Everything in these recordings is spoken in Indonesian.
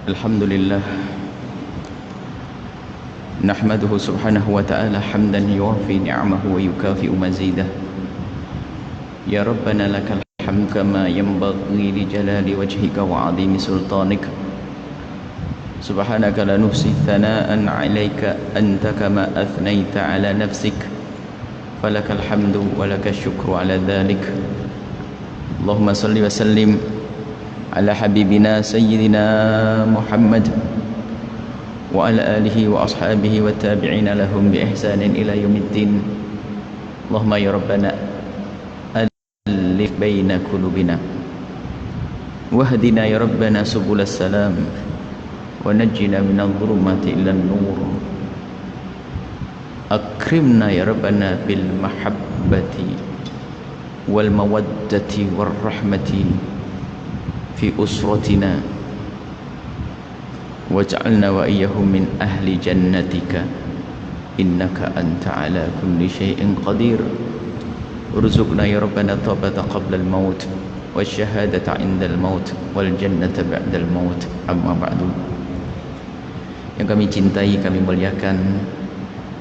Alhamdulillah nahmaduhu subhanahu wa ta'ala hamdan yuwafi ni'amahu wa yukafi'u mazidah. Ya Rabbana lakal hamd kama yanbaghi li jalali wajhika wa 'azimi sultanik. Subhanaka la nuhsi thana'an 'alaika anta kama athnaita 'ala nafsik. Falakal hamdu wa lakal syukru 'ala dhalik. Allahumma salli wa sallim ala habibina sayyidina Muhammad wa ala alihi wa ashabihi wa tabi'ina lahum bi ihsanin ila yaumiddin. Allahumma ya Rabbana alif baina qulubina wahdina ya Rabbana subulas salam wa najjina minadh dhulumati ilan nur. Akrimna ya Rabbana bil mahabbati wal mawaddati war rahmati fi usratina waj'alna wa iyyahum min ahli jannatika innaka anta ala kulli syai'in qadir. Urzuqna ya Rabbana taubata qabla al-maut wasyahadata 'inda al-maut wal jannata ba'da al-maut. Amma ba'du. Yang kami cintai, kami muliakan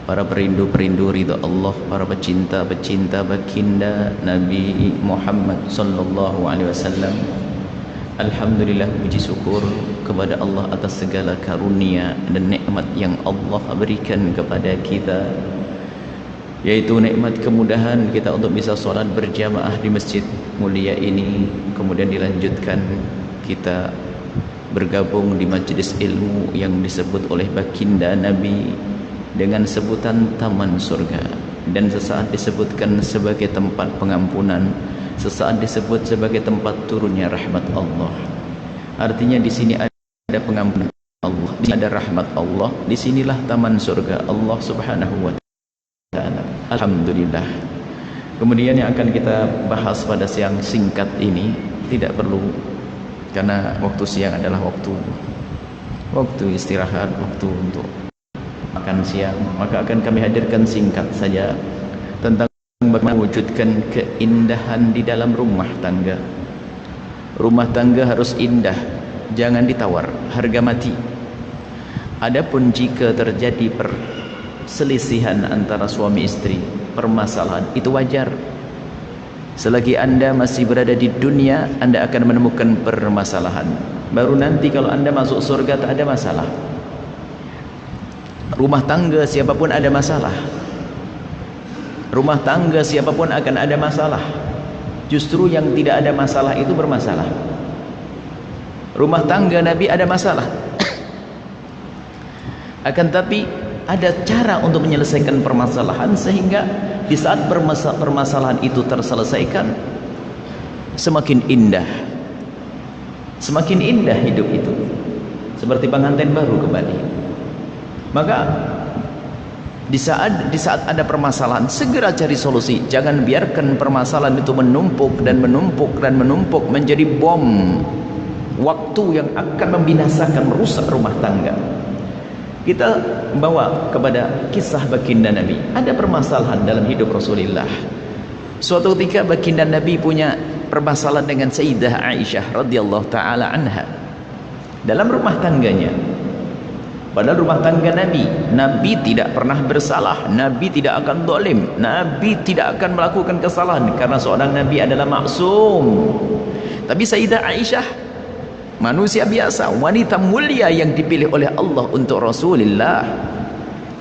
para perindu-perindu ridha Allah, para pecinta-pecinta baginda Nabi Muhammad sallallahu alaihi wasallam. Alhamdulillah, puji syukur kepada Allah atas segala karunia dan nikmat yang Allah berikan kepada kita, yaitu nikmat kemudahan kita untuk bisa sholat berjamaah di masjid mulia ini. Kemudian dilanjutkan kita bergabung di majelis ilmu yang disebut oleh baginda Nabi dengan sebutan taman surga, dan sesaat disebutkan sebagai tempat pengampunan, sesaat disebut sebagai tempat turunnya rahmat Allah. Artinya di sini ada pengampunan Allah, di sini ada rahmat Allah, di sinilah taman surga Allah Subhanahu wa taala. Alhamdulillah. Kemudian yang akan kita bahas pada siang singkat ini tidak perlu, karena waktu siang adalah waktu istirahat, waktu untuk makan siang, maka akan kami hadirkan singkat saja tentang bagaimana mewujudkan keindahan di dalam rumah tangga. Rumah tangga harus indah, jangan ditawar, harga mati. Adapun jika terjadi perselisihan antara suami istri, permasalahan, itu wajar. Selagi Anda masih berada di dunia, Anda akan menemukan permasalahan. Baru nanti kalau Anda masuk surga tak ada masalah. Rumah tangga siapapun ada masalah. Rumah tangga siapapun akan ada masalah. Justru yang tidak ada masalah itu bermasalah. Rumah tangga Nabi ada masalah. Akan tapi ada cara untuk menyelesaikan permasalahan, sehingga di saat permasalahan itu terselesaikan, semakin indah. Semakin indah hidup itu. Seperti pengantin baru kembali. Maka di saat ada permasalahan, segera cari solusi. Jangan biarkan permasalahan itu menumpuk dan menumpuk dan menumpuk menjadi bom waktu yang akan membinasakan, merusak rumah tangga. Kita bawa kepada kisah baginda Nabi. Ada permasalahan dalam hidup Rasulullah. Suatu ketika baginda Nabi punya permasalahan dengan Sayyidah Aisyah radhiyallahu taala anha dalam rumah tangganya. Padahal rumah tangga Nabi tidak pernah bersalah, Nabi tidak akan zalim, Nabi tidak akan melakukan kesalahan, karena seorang Nabi adalah maksum. Tapi Sayyidah Aisyah, manusia biasa, wanita mulia yang dipilih oleh Allah untuk Rasulullah.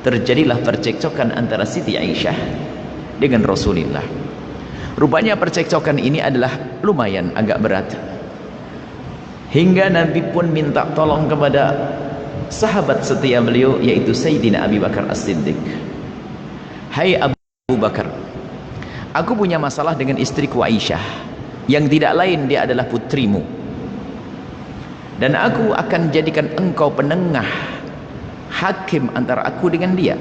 Terjadilah percekcokan antara Siti Aisyah dengan Rasulullah. Rupanya percekcokan ini adalah lumayan agak berat, hingga Nabi pun minta tolong kepada sahabat setia beliau, yaitu Sayyidina Abi Bakar As-Siddiq. Hai Abu Bakar, aku punya masalah dengan istriku Aisyah, yang tidak lain dia adalah putrimu, dan aku akan jadikan engkau penengah, hakim antara aku dengan dia.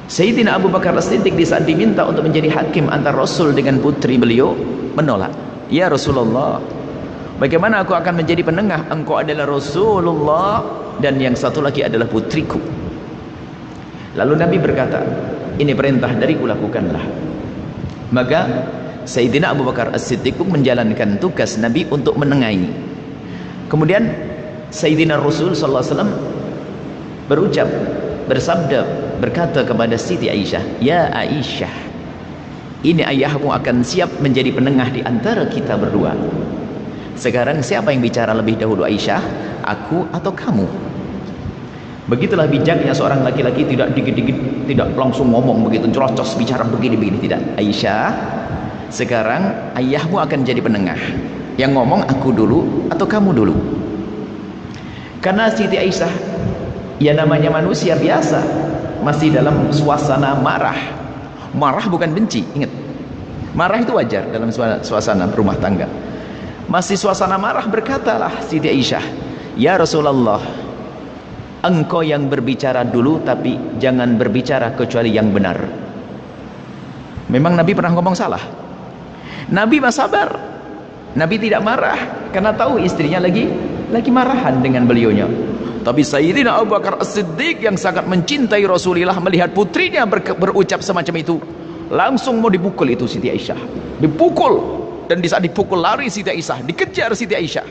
Sayyidina Abu Bakar As-Siddiq di saat diminta untuk menjadi hakim antara Rasul dengan putri beliau, menolak. Ya Rasulullah, bagaimana aku akan menjadi penengah? Engkau adalah Rasulullah dan yang satu lagi adalah putriku. Lalu Nabi berkata, ini perintah dariku, lakukanlah. Maka Sayyidina Abu Bakar As-Siddiq menjalankan tugas Nabi untuk menengahi. Kemudian Sayyidina Rasul sallallahu alaihi wasallam bersabda, berkata kepada Siti Aisyah, "Ya Aisyah, ini ayahmu akan siap menjadi penengah di antara kita berdua. Sekarang siapa yang bicara lebih dahulu, Aisyah, aku atau kamu?" Begitulah bijaknya seorang laki-laki, tidak dikit-dikit, tidak langsung ngomong begitu cerocos bicara begini-begini, tidak. Aisyah, sekarang ayahmu akan jadi penengah. Yang ngomong aku dulu atau kamu dulu? Karena Siti Aisyah, ya namanya manusia biasa, masih dalam suasana marah. Marah bukan benci, ingat. Marah itu wajar dalam suasana rumah tangga. Masih suasana marah, berkatalah Siti Aisyah, "Ya Rasulullah, engkau yang berbicara dulu, tapi jangan berbicara kecuali yang benar." Memang Nabi pernah ngomong salah? Nabi mah sabar. Nabi tidak marah karena tahu istrinya lagi marahan dengan beliaunya. Tapi Sayyidina Abu Bakar As-Siddiq yang sangat mencintai Rasulullah melihat putrinya berucap semacam itu, langsung mau dipukul itu Siti Aisyah. Dipukul, dan di saat dipukul lari Siti Aisyah, dikejar Siti Aisyah.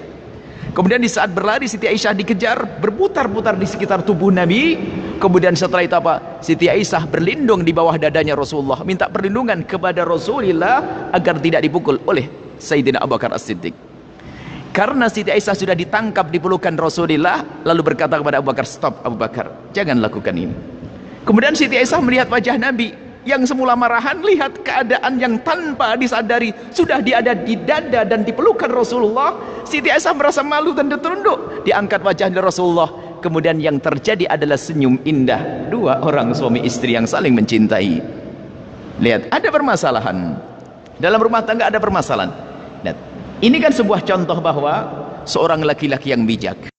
Kemudian di saat berlari Siti Aisyah dikejar, berputar-putar di sekitar tubuh Nabi. Kemudian setelah itu apa? Siti Aisyah berlindung di bawah dadanya Rasulullah, minta perlindungan kepada Rasulullah agar tidak dipukul oleh Sayyidina Abu Bakar As-Siddiq. Karena Siti Aisyah sudah ditangkap di pelukan Rasulullah, lalu berkata kepada Abu Bakar, "Stop Abu Bakar, jangan lakukan ini." Kemudian Siti Aisyah melihat wajah Nabi yang semula marahan, lihat keadaan yang tanpa disadari sudah ada di dada dan di pelukan Rasulullah. Siti Aisyah merasa malu dan tertunduk, diangkat wajahnya Rasulullah. Kemudian yang terjadi adalah senyum indah dua orang suami istri yang saling mencintai. Lihat, ada permasalahan dalam rumah tangga, ada permasalahan. Lihat, ini kan sebuah contoh bahwa seorang laki-laki yang bijak,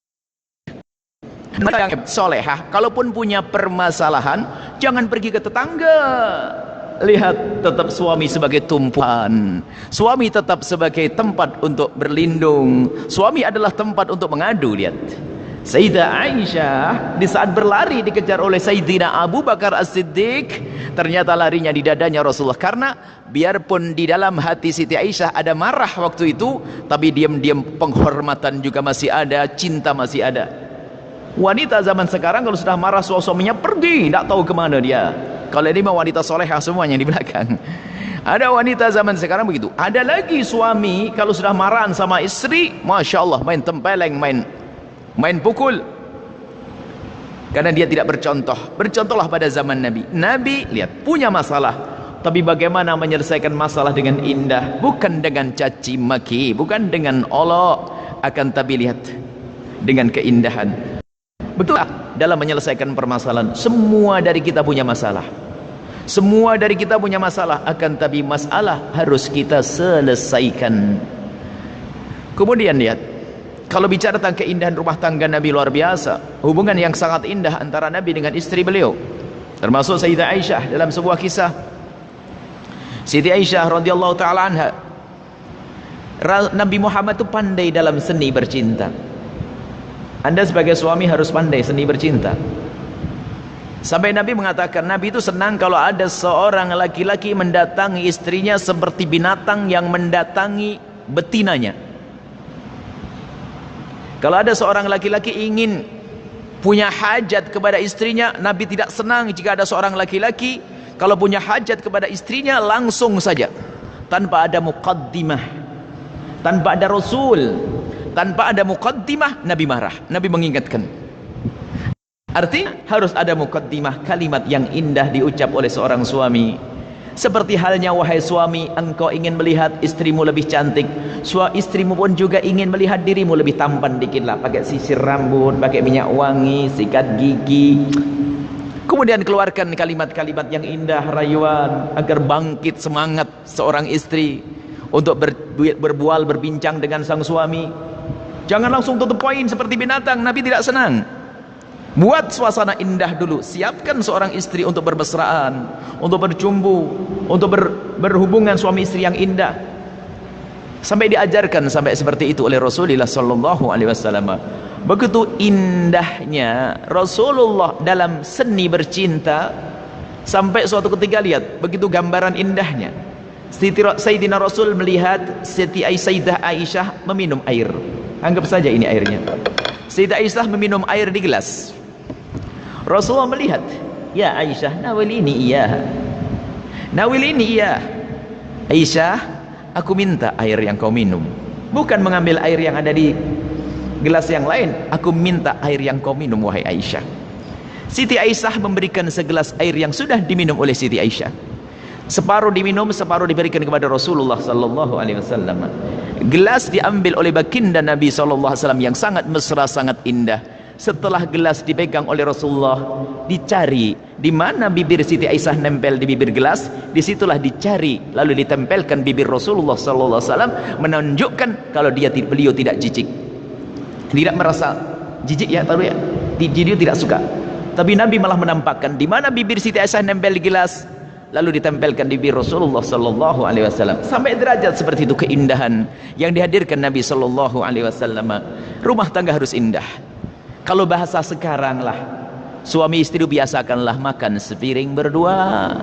yang solehah, kalaupun punya permasalahan, jangan pergi ke tetangga. Lihat, tetap suami sebagai tumpuan, suami tetap sebagai tempat untuk berlindung, suami adalah tempat untuk mengadu. Lihat, Sayyidah Aisyah di saat berlari dikejar oleh Sayyidina Abu Bakar As-Siddiq, ternyata larinya di dadanya Rasulullah. Karena biarpun di dalam hati Siti Aisyah ada marah waktu itu, tapi diam-diam penghormatan juga masih ada, cinta masih ada. Wanita zaman sekarang kalau sudah marah suaminya pergi, tidak tahu kemana dia. Kalau ini mah wanita solehah semuanya di belakang. Ada wanita zaman sekarang begitu. Ada lagi suami kalau sudah marahan sama istri, Masya Allah, main tempeleng, main pukul. Karena dia tidak bercontoh. Bercontohlah pada zaman Nabi. Nabi, lihat, punya masalah, tapi bagaimana menyelesaikan masalah dengan indah, bukan dengan caci maki, bukan dengan olok, akan tapi lihat dengan keindahan. Betul dalam menyelesaikan permasalahan. Semua dari kita punya masalah. Semua dari kita punya masalah, akan tapi masalah harus kita selesaikan. Kemudian lihat, kalau bicara tentang keindahan rumah tangga Nabi, luar biasa. Hubungan yang sangat indah antara Nabi dengan istri beliau. Termasuk Sayyidah Aisyah dalam sebuah kisah. Siti Aisyah radhiyallahu taala anha, Nabi Muhammad itu pandai dalam seni bercinta. Anda sebagai suami harus pandai seni bercinta. Sampai Nabi mengatakan, Nabi itu senang kalau ada seorang laki-laki mendatangi istrinya seperti binatang yang mendatangi betinanya. Kalau ada seorang laki-laki ingin punya hajat kepada istrinya, Nabi tidak senang jika ada seorang laki-laki kalau punya hajat kepada istrinya langsung saja, tanpa ada muqaddimah, tanpa ada rasul, tanpa ada muqaddimah. Nabi marah, Nabi mengingatkan. Artinya harus ada muqaddimah, kalimat yang indah diucap oleh seorang suami. Seperti halnya, wahai suami, engkau ingin melihat istrimu lebih cantik, istrimu pun juga ingin melihat dirimu lebih tampan dikitlah, pakai sisir rambut, pakai minyak wangi, sikat gigi. Kemudian keluarkan kalimat-kalimat yang indah, rayuan, agar bangkit semangat seorang istri untuk berbual, berbincang dengan sang suami. Jangan langsung tutup poin seperti binatang. Nabi tidak senang. Buat suasana indah dulu. Siapkan seorang istri untuk bermesraan, untuk bercumbu, untuk berhubungan suami istri yang indah. Sampai diajarkan sampai seperti itu oleh Rasulullah sallallahu alaihi wasallam. Begitu indahnya Rasulullah dalam seni bercinta, sampai suatu ketika lihat begitu gambaran indahnya. Sayyidina Rasul melihat Sayyidah Aisyah meminum air. Anggap saja ini airnya. Siti Aisyah meminum air di gelas. Rasulullah melihat, ya Aisyah, nawilini iya, nawilini iya. Aisyah, aku minta air yang kau minum, bukan mengambil air yang ada di gelas yang lain. Aku minta air yang kau minum, wahai Aisyah. Siti Aisyah memberikan segelas air yang sudah diminum oleh Siti Aisyah. Separuh diminum, separuh diberikan kepada Rasulullah sallallahu alaihi wasallam. Gelas diambil oleh baginda Nabi sallallahu alaihi wasallam yang sangat mesra, sangat indah. Setelah gelas dipegang oleh Rasulullah, dicari di mana bibir Siti Aisyah nempel di bibir gelas, disitulah dicari, lalu ditempelkan bibir Rasulullah sallallahu alaihi wasallam, menunjukkan kalau beliau tidak jijik, tidak merasa jijik ya, tahu ya, dia tidak suka. Tapi Nabi malah menampakkan di mana bibir Siti Aisyah nempel di gelas, lalu ditempelkan di bibir Rasulullah sallallahu alaihi wasallam. Sampai derajat seperti itu keindahan yang dihadirkan Nabi sallallahu alaihi wasallam. Rumah tangga harus indah. Kalau bahasa sekarang lah, suami istri biasakanlah makan sepiring berdua.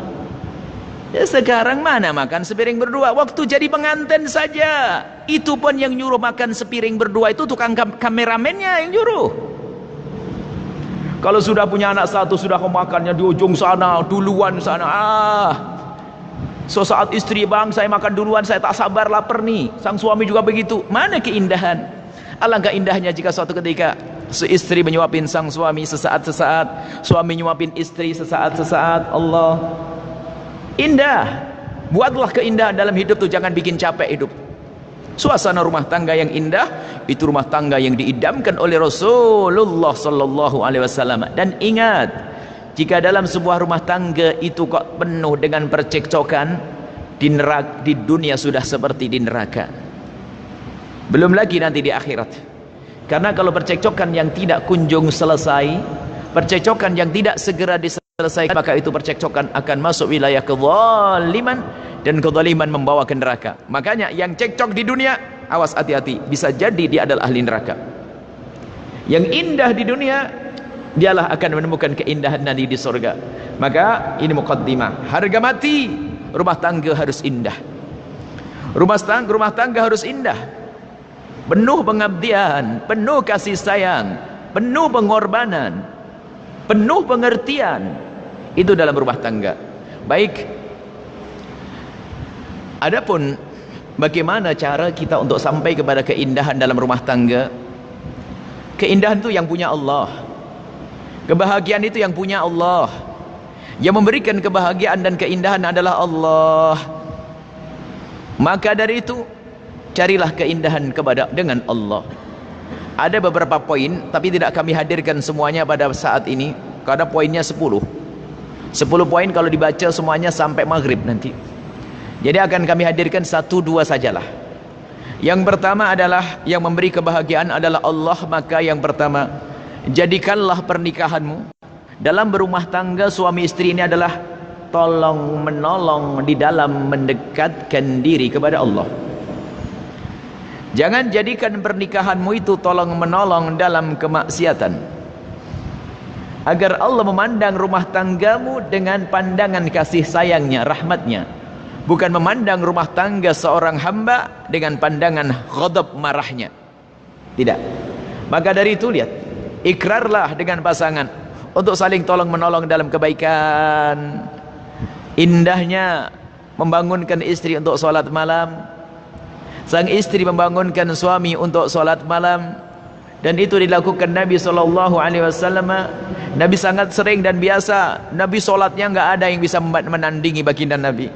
Ya sekarang mana makan sepiring berdua? Waktu jadi pengantin saja, itu pun yang nyuruh makan sepiring berdua itu tukang kameramennya yang nyuruh. Kalau sudah punya anak satu, sudah makannya di ujung sana, duluan sana. So saat istri, bang saya makan duluan, saya tak sabar lapar nih. Sang suami juga begitu. Mana keindahan? Alangkah indahnya jika suatu ketika istri menyuapin sang suami sesaat-sesaat, suami nyuapin istri sesaat-sesaat. Allah, indah. Buatlah keindahan dalam hidup tuh, jangan bikin capek hidup. Suasana rumah tangga yang indah itu rumah tangga yang diidamkan oleh Rasulullah sallallahu alaihi wasallam. Dan ingat, jika dalam sebuah rumah tangga itu kok penuh dengan percekcokan, di dunia sudah seperti di neraka. Belum lagi nanti di akhirat. Karena kalau percekcokan yang tidak kunjung selesai, percekcokan yang tidak segera diselesaikan, maka itu percekcokan akan masuk wilayah kezaliman, dan kezaliman membawa ke neraka. Makanya yang cekcok di dunia, awas hati-hati, bisa jadi dia adalah ahli neraka. Yang indah di dunia, dialah akan menemukan keindahan nanti di surga. Maka ini muqaddimah. Harga mati rumah tangga harus indah. Rumah tangga harus indah, penuh pengabdian, penuh kasih sayang, penuh pengorbanan, penuh pengertian. Itu dalam rumah tangga. Baik, adapun bagaimana cara kita untuk sampai kepada keindahan dalam rumah tangga? Keindahan itu yang punya Allah, kebahagiaan itu yang punya Allah. Yang memberikan kebahagiaan dan keindahan adalah Allah. Maka dari itu, carilah keindahan dengan Allah. Ada beberapa poin, tapi tidak kami hadirkan semuanya pada saat ini, karena poinnya 10 poin. Kalau dibaca semuanya sampai maghrib nanti. Jadi akan kami hadirkan 1-2 sajalah. Yang pertama adalah, yang memberi kebahagiaan adalah Allah. Maka yang pertama, jadikanlah pernikahanmu dalam berumah tangga suami istri ini adalah tolong menolong di dalam mendekatkan diri kepada Allah. Jangan jadikan pernikahanmu itu tolong menolong dalam kemaksiatan, agar Allah memandang rumah tanggamu dengan pandangan kasih sayangnya, rahmatnya, bukan memandang rumah tangga seorang hamba dengan pandangan ghadab, marahnya. Tidak. Maka dari itu lihat, ikrarlah dengan pasangan untuk saling tolong menolong dalam kebaikan. Indahnya membangunkan istri untuk sholat malam, sang istri membangunkan suami untuk sholat malam. Dan itu dilakukan Nabi SAW. Nabi sangat sering dan biasa. Nabi sholatnya nggak ada yang bisa menandingi baginda Nabi.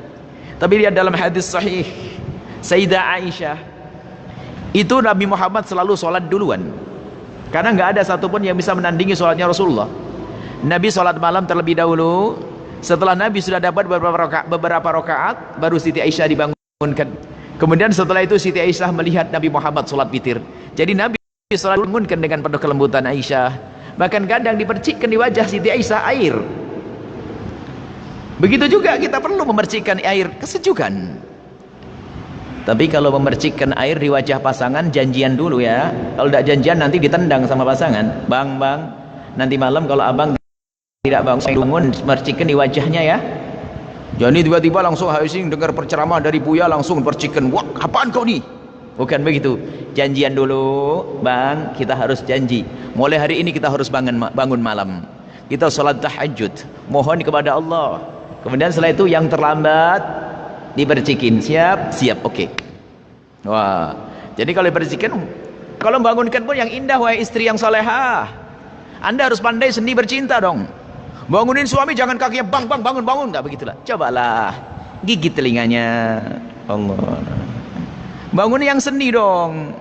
Tapi lihat dalam hadis sahih Sayyidah Aisyah, itu Nabi Muhammad selalu sholat duluan, karena nggak ada satupun yang bisa menandingi sholatnya Rasulullah. Nabi sholat malam terlebih dahulu. Setelah Nabi sudah dapat beberapa rakaat, baru Siti Aisyah dibangunkan. Kemudian setelah itu Siti Aisyah melihat Nabi Muhammad sholat witir. Jadi Nabi sholat dibangunkan dengan penuh kelembutan Aisyah. Bahkan kadang dipercikkan di wajah Siti Aisyah air. Begitu juga kita perlu memercikkan air kesejukan. Tapi kalau memercikkan air di wajah pasangan, janjian dulu ya. Kalau tidak janjian nanti ditendang sama pasangan. Bang, nanti malam kalau abang tidak bangun, mercikan di wajahnya ya. Jadi tiba-tiba langsung hausing dengar perceramah dari Buya, langsung percikan. Wah, apaan kau nih? Bukan begitu. Janjian dulu, Bang, kita harus janji. Mulai hari ini kita harus bangun malam. Kita sholat tahajud, mohon kepada Allah. Kemudian setelah itu yang terlambat dipercikin. Siap? Siap, oke. Wah, jadi kalau dipercikin, kalau bangunkan pun yang indah, wahai istri yang salehah. Anda harus pandai seni bercinta dong. Bangunin suami jangan kakinya bang bangun, enggak begitulah. Cobalah gigit telinganya. Allah. Bangun yang seni dong.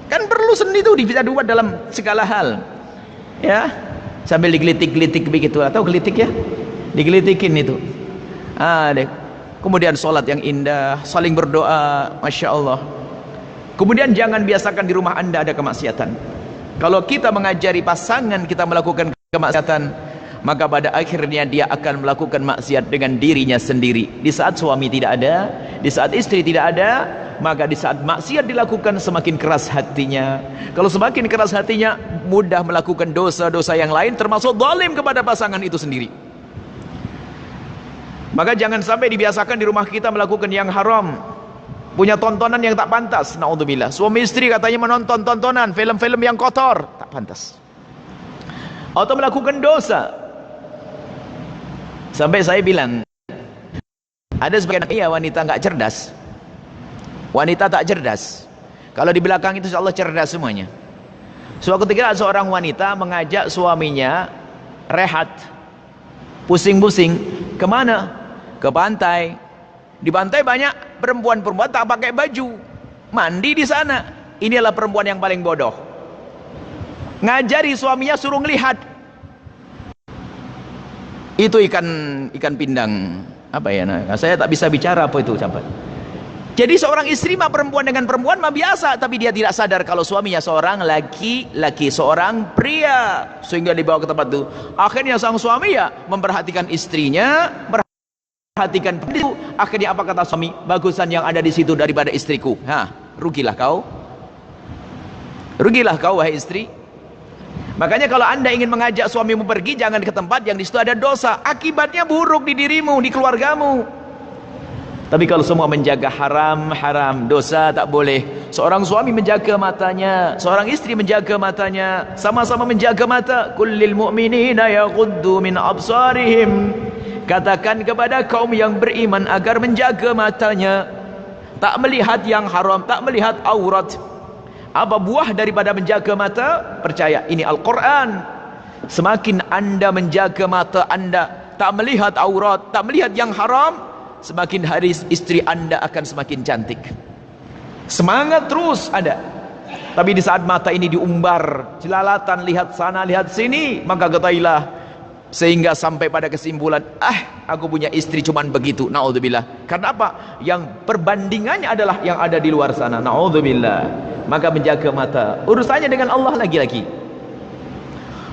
Kan perlu seni tuh bisa dibuat dalam segala hal. Ya. Sambil digelitik-gelitik begitu, atau gelitik ya? Digelitikin itu. Deh. Kemudian sholat yang indah, saling berdoa, Masya Allah. Kemudian jangan biasakan di rumah Anda ada kemaksiatan. Kalau kita mengajari pasangan kita melakukan kemaksiatan, maka pada akhirnya dia akan melakukan maksiat dengan dirinya sendiri. Di saat suami tidak ada, di saat istri tidak ada, maka di saat maksiat dilakukan semakin keras hatinya. Kalau semakin keras hatinya, mudah melakukan dosa-dosa yang lain, termasuk zalim kepada pasangan itu sendiri. Maka jangan sampai dibiasakan di rumah kita melakukan yang haram, punya tontonan yang tak pantas. Naudzubillah. Suami istri katanya menonton tontonan film-film yang kotor, tak pantas. Atau melakukan dosa. Sampai saya bilang, ada sebagian wanita nggak cerdas. Wanita tak cerdas. Kalau di belakang itu insya Allah cerdas semuanya. Suatu ketika seorang wanita mengajak suaminya rehat, pusing-pusing. Kemana? Ke pantai. Di pantai banyak perempuan-perempuan tak pakai baju, mandi di sana. Inilah perempuan yang paling bodoh. Ngajari suaminya suruh ngelihat. Itu ikan pindang. Apa ya? Nah, saya tak bisa bicara apa itu, sahabat. Jadi seorang istri mah perempuan dengan perempuan mah biasa, tapi dia tidak sadar kalau suaminya seorang laki-laki, seorang pria, sehingga dibawa ke tempat itu. Akhirnya sang suami ya memperhatikan istrinya, perhatikan itu. Akhirnya apa kata suami? Bagusan yang ada di situ daripada istriku. Rugilah kau. Rugilah kau wahai istri. Makanya kalau Anda ingin mengajak suamimu pergi, jangan ke tempat yang di situ ada dosa. Akibatnya buruk di dirimu, di keluargamu. Tapi kalau semua menjaga haram, dosa tak boleh. Seorang suami menjaga matanya, seorang istri menjaga matanya, sama-sama menjaga mata. Kullil mu'minina yaghuddu min absarihim. Katakan kepada kaum yang beriman agar menjaga matanya, tak melihat yang haram, tak melihat aurat. Apa buah daripada menjaga mata? Percaya, ini Al-Quran. Semakin Anda menjaga mata Anda, tak melihat aurat, tak melihat yang haram, semakin hari istri Anda akan semakin cantik. Semangat terus ada. Tapi di saat mata ini diumbar, jelalatan, lihat sana, lihat sini, maka ketahuilah, sehingga sampai pada kesimpulan, aku punya istri cuman begitu. Naudzubillah. Karena apa? Yang perbandingannya adalah yang ada di luar sana. Naudzubillah. Maka menjaga mata, urusannya dengan Allah lagi-lagi.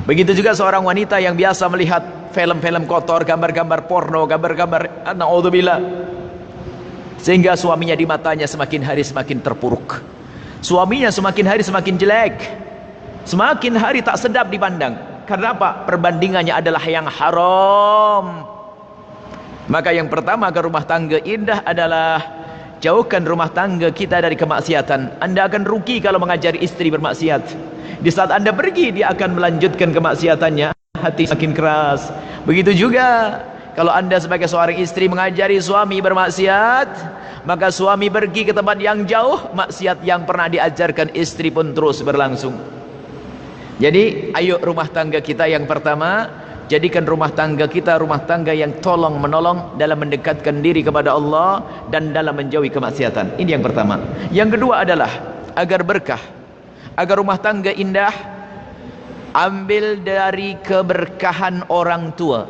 Begitu juga seorang wanita yang biasa melihat film-film kotor, gambar-gambar porno, gambar-gambar, naudzubillah, sehingga suaminya di matanya semakin hari semakin terpuruk, suaminya semakin hari semakin jelek, semakin hari tak sedap dipandang. Karena apa? Perbandingannya adalah yang haram. Maka yang pertama agar rumah tangga indah adalah jauhkan rumah tangga kita dari kemaksiatan. Anda akan rugi kalau mengajari istri bermaksiat. Di saat Anda pergi, dia akan melanjutkan kemaksiatannya. Hati semakin keras. Begitu juga kalau Anda sebagai seorang istri mengajari suami bermaksiat, maka suami pergi ke tempat yang jauh, maksiat yang pernah diajarkan istri pun terus berlangsung. Jadi ayo rumah tangga kita yang pertama, jadikan rumah tangga kita rumah tangga yang tolong menolong dalam mendekatkan diri kepada Allah dan dalam menjauhi kemaksiatan. Ini yang pertama. Yang kedua adalah agar berkah, agar rumah tangga indah, ambil dari keberkahan orang tua.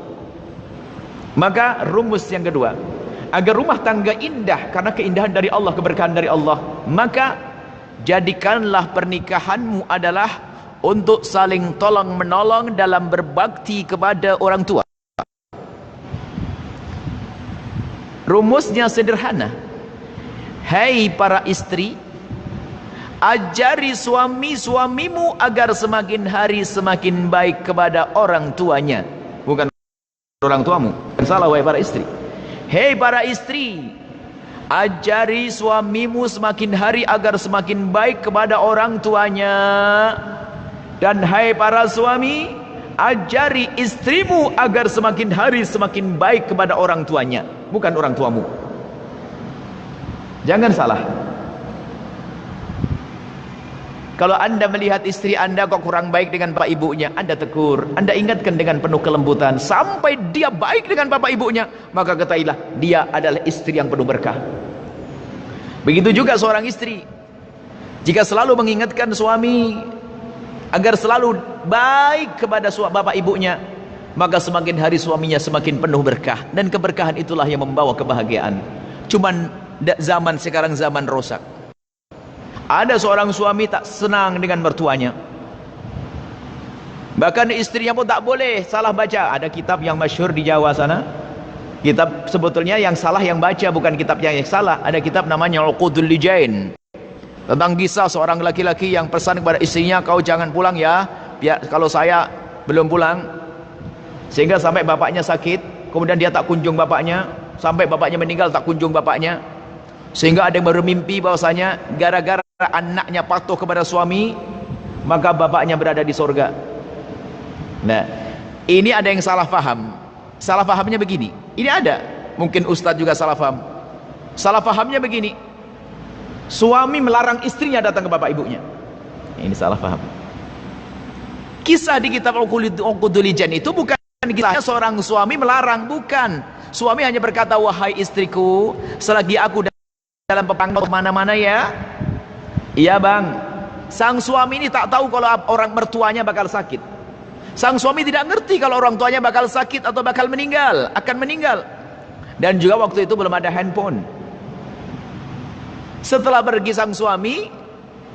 Maka rumus yang kedua, agar rumah tangga indah karena keindahan dari Allah, keberkahan dari Allah, maka jadikanlah pernikahanmu adalah untuk saling tolong menolong dalam berbakti kepada orang tua. Rumusnya sederhana. Hai para istri, ajari suami-suamimu agar semakin hari semakin baik kepada orang tuanya. Bukan orang tuamu. Salah wahai para istri. Hei para istri, Ajari suamimu semakin hari agar semakin baik kepada orang tuanya. Dan hai para suami, ajari istrimu agar semakin hari semakin baik kepada orang tuanya, bukan orang tuamu. Jangan salah. Kalau anda melihat istri anda kok kurang baik dengan bapak ibunya, anda tegur, anda ingatkan dengan penuh kelembutan sampai dia baik dengan bapak ibunya, maka ketahuilah dia adalah istri yang penuh berkah. Begitu juga seorang istri, jika selalu mengingatkan suami agar selalu baik kepada bapak ibunya, maka semakin hari suaminya semakin penuh berkah, dan keberkahan itulah yang membawa kebahagiaan. Cuman zaman sekarang zaman rosak. Ada seorang suami tak senang dengan mertuanya, bahkan istrinya pun tak boleh salah baca. Ada kitab yang masyhur di Jawa sana, kitab sebetulnya yang salah yang baca, bukan kitab yang salah. Ada kitab namanya Uqudul Lijain, tentang kisah seorang laki-laki yang pesan kepada istrinya, kau jangan pulang ya, biar kalau saya belum pulang. Sehingga sampai bapaknya sakit, kemudian dia tak kunjung bapaknya, sampai bapaknya meninggal tak kunjung bapaknya. Sehingga ada yang bermimpi bahwasanya gara-gara anaknya patuh kepada suami, maka bapaknya berada di sorga. Nah, ini ada yang salah paham. Salah pahamnya begini, ini ada, mungkin ustadz juga salah paham. Salah pahamnya begini, suami melarang istrinya datang ke bapak ibunya. Ini salah paham. Kisah di kitab Uqudul Lijan itu bukan kisahnya seorang suami melarang, bukan. Suami hanya berkata, wahai istriku, selagi aku dalam pepangkau mana-mana ya. Iya bang. Sang suami ini tak tahu kalau orang mertuanya bakal sakit. Sang suami tidak ngerti kalau orang tuanya bakal sakit atau bakal meninggal, akan meninggal. Dan juga waktu itu belum ada handphone. Setelah pergi sang suami,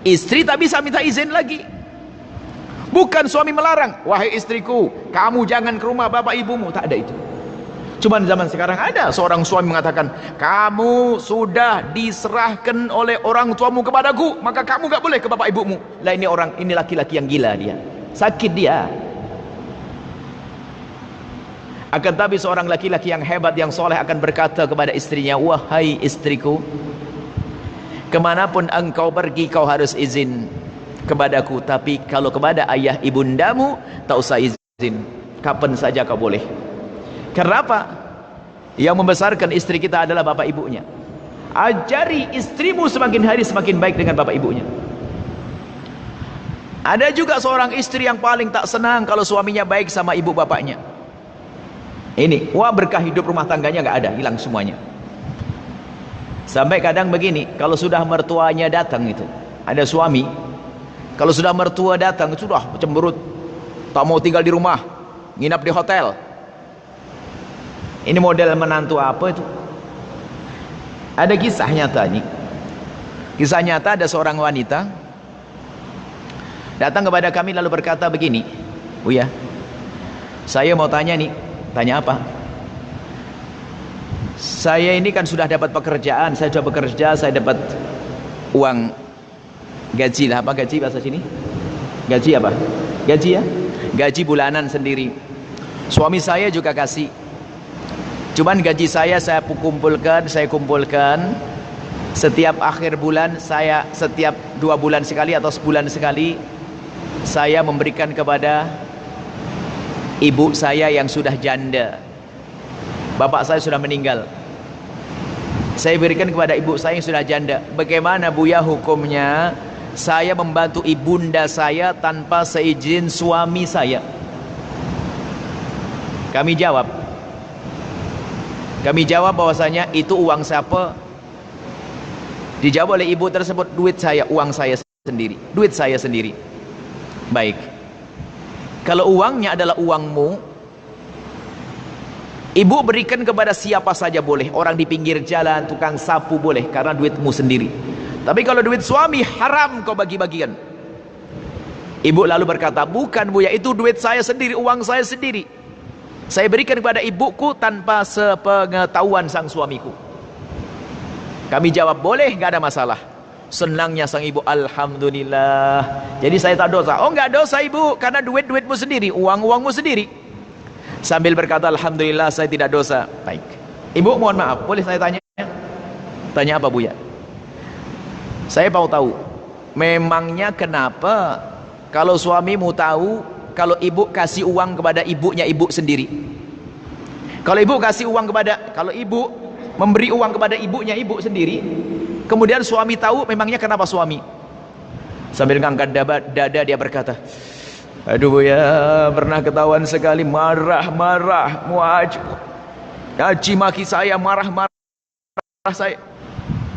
istri tak bisa minta izin lagi. Bukan suami melarang, wahai istriku, kamu jangan ke rumah bapak ibumu, tak ada itu. Cuman zaman sekarang ada seorang suami mengatakan, kamu sudah diserahkan oleh orang tuamu kepadaku, maka kamu gak boleh ke bapak ibumu. Lah ini laki-laki yang gila, dia sakit dia. Akan tapi seorang laki-laki yang hebat, yang soleh akan berkata kepada istrinya, wahai istriku, kemanapun engkau pergi kau harus izin kepadaku, tapi kalau kepada ayah ibundamu tak usah izin, kapan saja kau boleh. Karena apa? Yang membesarkan istri kita adalah bapak ibunya. Ajari istrimu semakin hari semakin baik dengan bapak ibunya. Ada juga seorang istri yang paling tak senang kalau suaminya baik sama ibu bapaknya. Ini, wah berkah hidup rumah tangganya gak ada, hilang semuanya. Sampai kadang begini, kalau sudah mertuanya datang itu, ada suami, kalau sudah mertua datang, sudah cemberut, tak mau tinggal di rumah, nginap di hotel. Ini model menantu apa itu? Ada kisah nyata nih. Kisah nyata, ada seorang wanita datang kepada kami lalu berkata begini, Buya, saya mau tanya nih. Tanya apa? Saya ini kan sudah dapat pekerjaan, saya sudah bekerja, saya dapat uang gaji lah, apa gaji bahasa sini? Gaji apa? Gaji ya? Gaji bulanan sendiri. Suami saya juga kasih. Cuman gaji saya kumpulkan, setiap akhir bulan saya, setiap 2 bulan sekali atau sebulan sekali, saya memberikan kepada ibu saya yang sudah janda. Bapak saya sudah meninggal, saya berikan kepada ibu saya yang sudah janda. Bagaimana Buya hukumnya saya membantu ibunda saya tanpa seizin suami saya? Kami jawab bahwasanya itu uang siapa? Dijawab oleh ibu tersebut, duit saya, uang saya sendiri, duit saya sendiri. Baik, kalau uangnya adalah uangmu, ibu berikan kepada siapa saja boleh, orang di pinggir jalan, tukang sapu boleh, karena duitmu sendiri. Tapi kalau duit suami haram kau bagi-bagikan. Ibu lalu berkata, bukan Buya, itu duit saya sendiri, uang saya sendiri, saya berikan kepada ibuku tanpa sepengetahuan sang suamiku. Kami jawab, boleh, gak ada masalah. Senangnya sang ibu, alhamdulillah, jadi saya tak dosa. Oh gak dosa ibu, karena duitmu sendiri, uangmu sendiri. Sambil berkata, alhamdulillah saya tidak dosa. Baik, ibu mohon maaf, boleh saya tanya? Tanya apa Buya? Saya mau tahu, memangnya kenapa kalau suamimu tahu kalau ibu kasih uang kepada ibunya ibu sendiri? Kalau ibu kasih uang kepada, kalau ibu memberi uang kepada ibunya ibu sendiri, kemudian suami tahu, memangnya kenapa suami? Sambil ngangkat dada dia berkata, aduh Buya, pernah ketahuan sekali marah-marah, caci maki saya, marah-marah saya.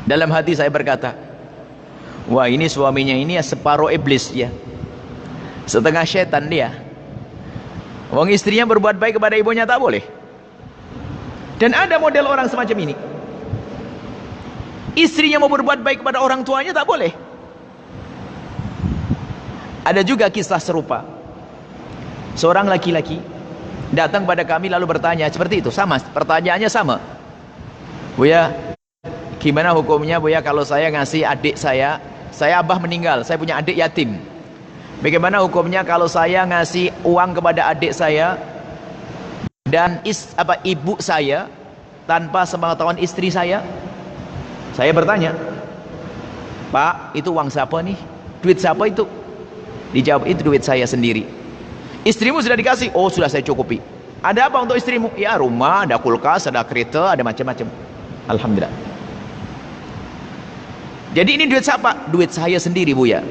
Dalam hati saya berkata, wah ini suaminya ini ya separuh iblis ya, setengah setan dia. Wong istrinya berbuat baik kepada ibunya tak boleh. Dan ada model orang semacam ini, istrinya mau berbuat baik kepada orang tuanya tak boleh. Ada juga kisah serupa, seorang laki-laki datang pada kami lalu bertanya seperti itu, sama pertanyaannya sama. Buya, gimana hukumnya Buya kalau saya ngasih adik saya abah meninggal, saya punya adik yatim, bagaimana hukumnya kalau saya ngasih uang kepada adik saya dan ibu saya tanpa sepengetahuan istri saya? Saya bertanya, Pak, itu uang siapa nih? Duit siapa itu? Dijawab, itu duit saya sendiri. Istrimu sudah dikasih? Oh sudah saya cukupi. Ada apa untuk istrimu? Ya rumah, ada kulkas, ada kereta, ada macam-macam. Alhamdulillah. Jadi ini duit siapa? Duit saya sendiri Buya.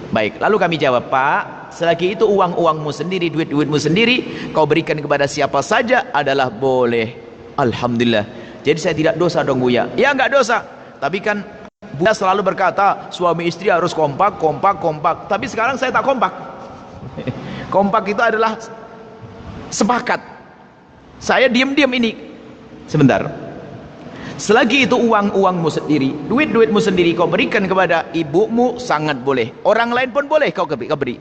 Baik, lalu kami jawab, Pak, selagi itu uang-uangmu sendiri, duit-duitmu sendiri, kau berikan kepada siapa saja adalah boleh. Alhamdulillah. Jadi saya tidak dosa dong Buya? Ya enggak dosa. Tapi kan Buya selalu berkata suami istri harus kompak. Tapi sekarang saya tak kompak. Kompak itu adalah sepakat. Saya diam-diam ini. Sebentar. Selagi itu uang-uangmu sendiri, duit-duitmu sendiri, kau berikan kepada ibumu, sangat boleh. Orang lain pun boleh kau beri.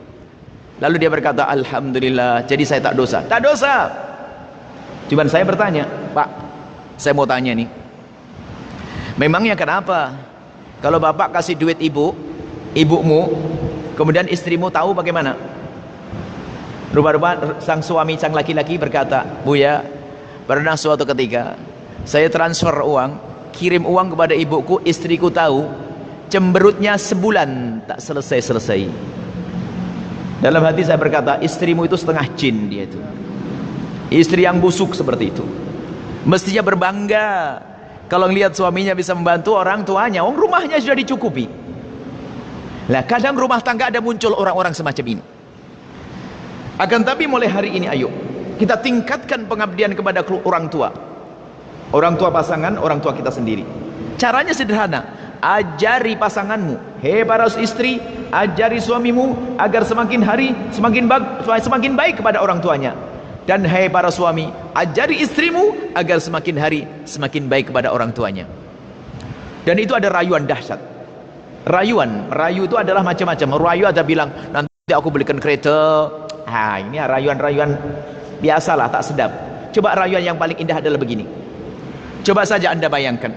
Lalu dia berkata, Alhamdulillah, jadi saya tak dosa. Tak dosa. Cuman saya bertanya, Pak, saya mau tanya nih, memangnya kenapa kalau bapak kasih duit ibumu, kemudian istrimu tahu bagaimana? Rupa-rupa sang suami, sang laki-laki berkata, Buya, pernah suatu ketika saya transfer uang, kirim uang kepada ibuku, istriku tahu, cemberutnya sebulan tak selesai-selesai. Dalam hati saya berkata, istrimu itu setengah jin dia itu. Istri yang busuk seperti itu. Mestinya berbangga kalau melihat suaminya bisa membantu orang tuanya. Rumahnya sudah dicukupi. Lah kadang rumah tangga ada muncul orang-orang semacam ini. Akan tapi mulai hari ini ayo kita tingkatkan pengabdian kepada orang tua. Orang tua pasangan, orang tua kita sendiri. Caranya sederhana, ajari pasanganmu, hei para istri, ajari suamimu agar semakin hari semakin baik kepada orang tuanya. Dan hei para suami, ajari istrimu agar semakin hari semakin baik kepada orang tuanya. Dan itu ada rayuan dahsyat. Rayu itu adalah macam-macam. Rayu ada bilang, nanti aku belikan kereta. Ini rayuan-rayuan biasalah, tak sedap. Coba rayuan yang paling indah adalah begini. Coba saja Anda bayangkan,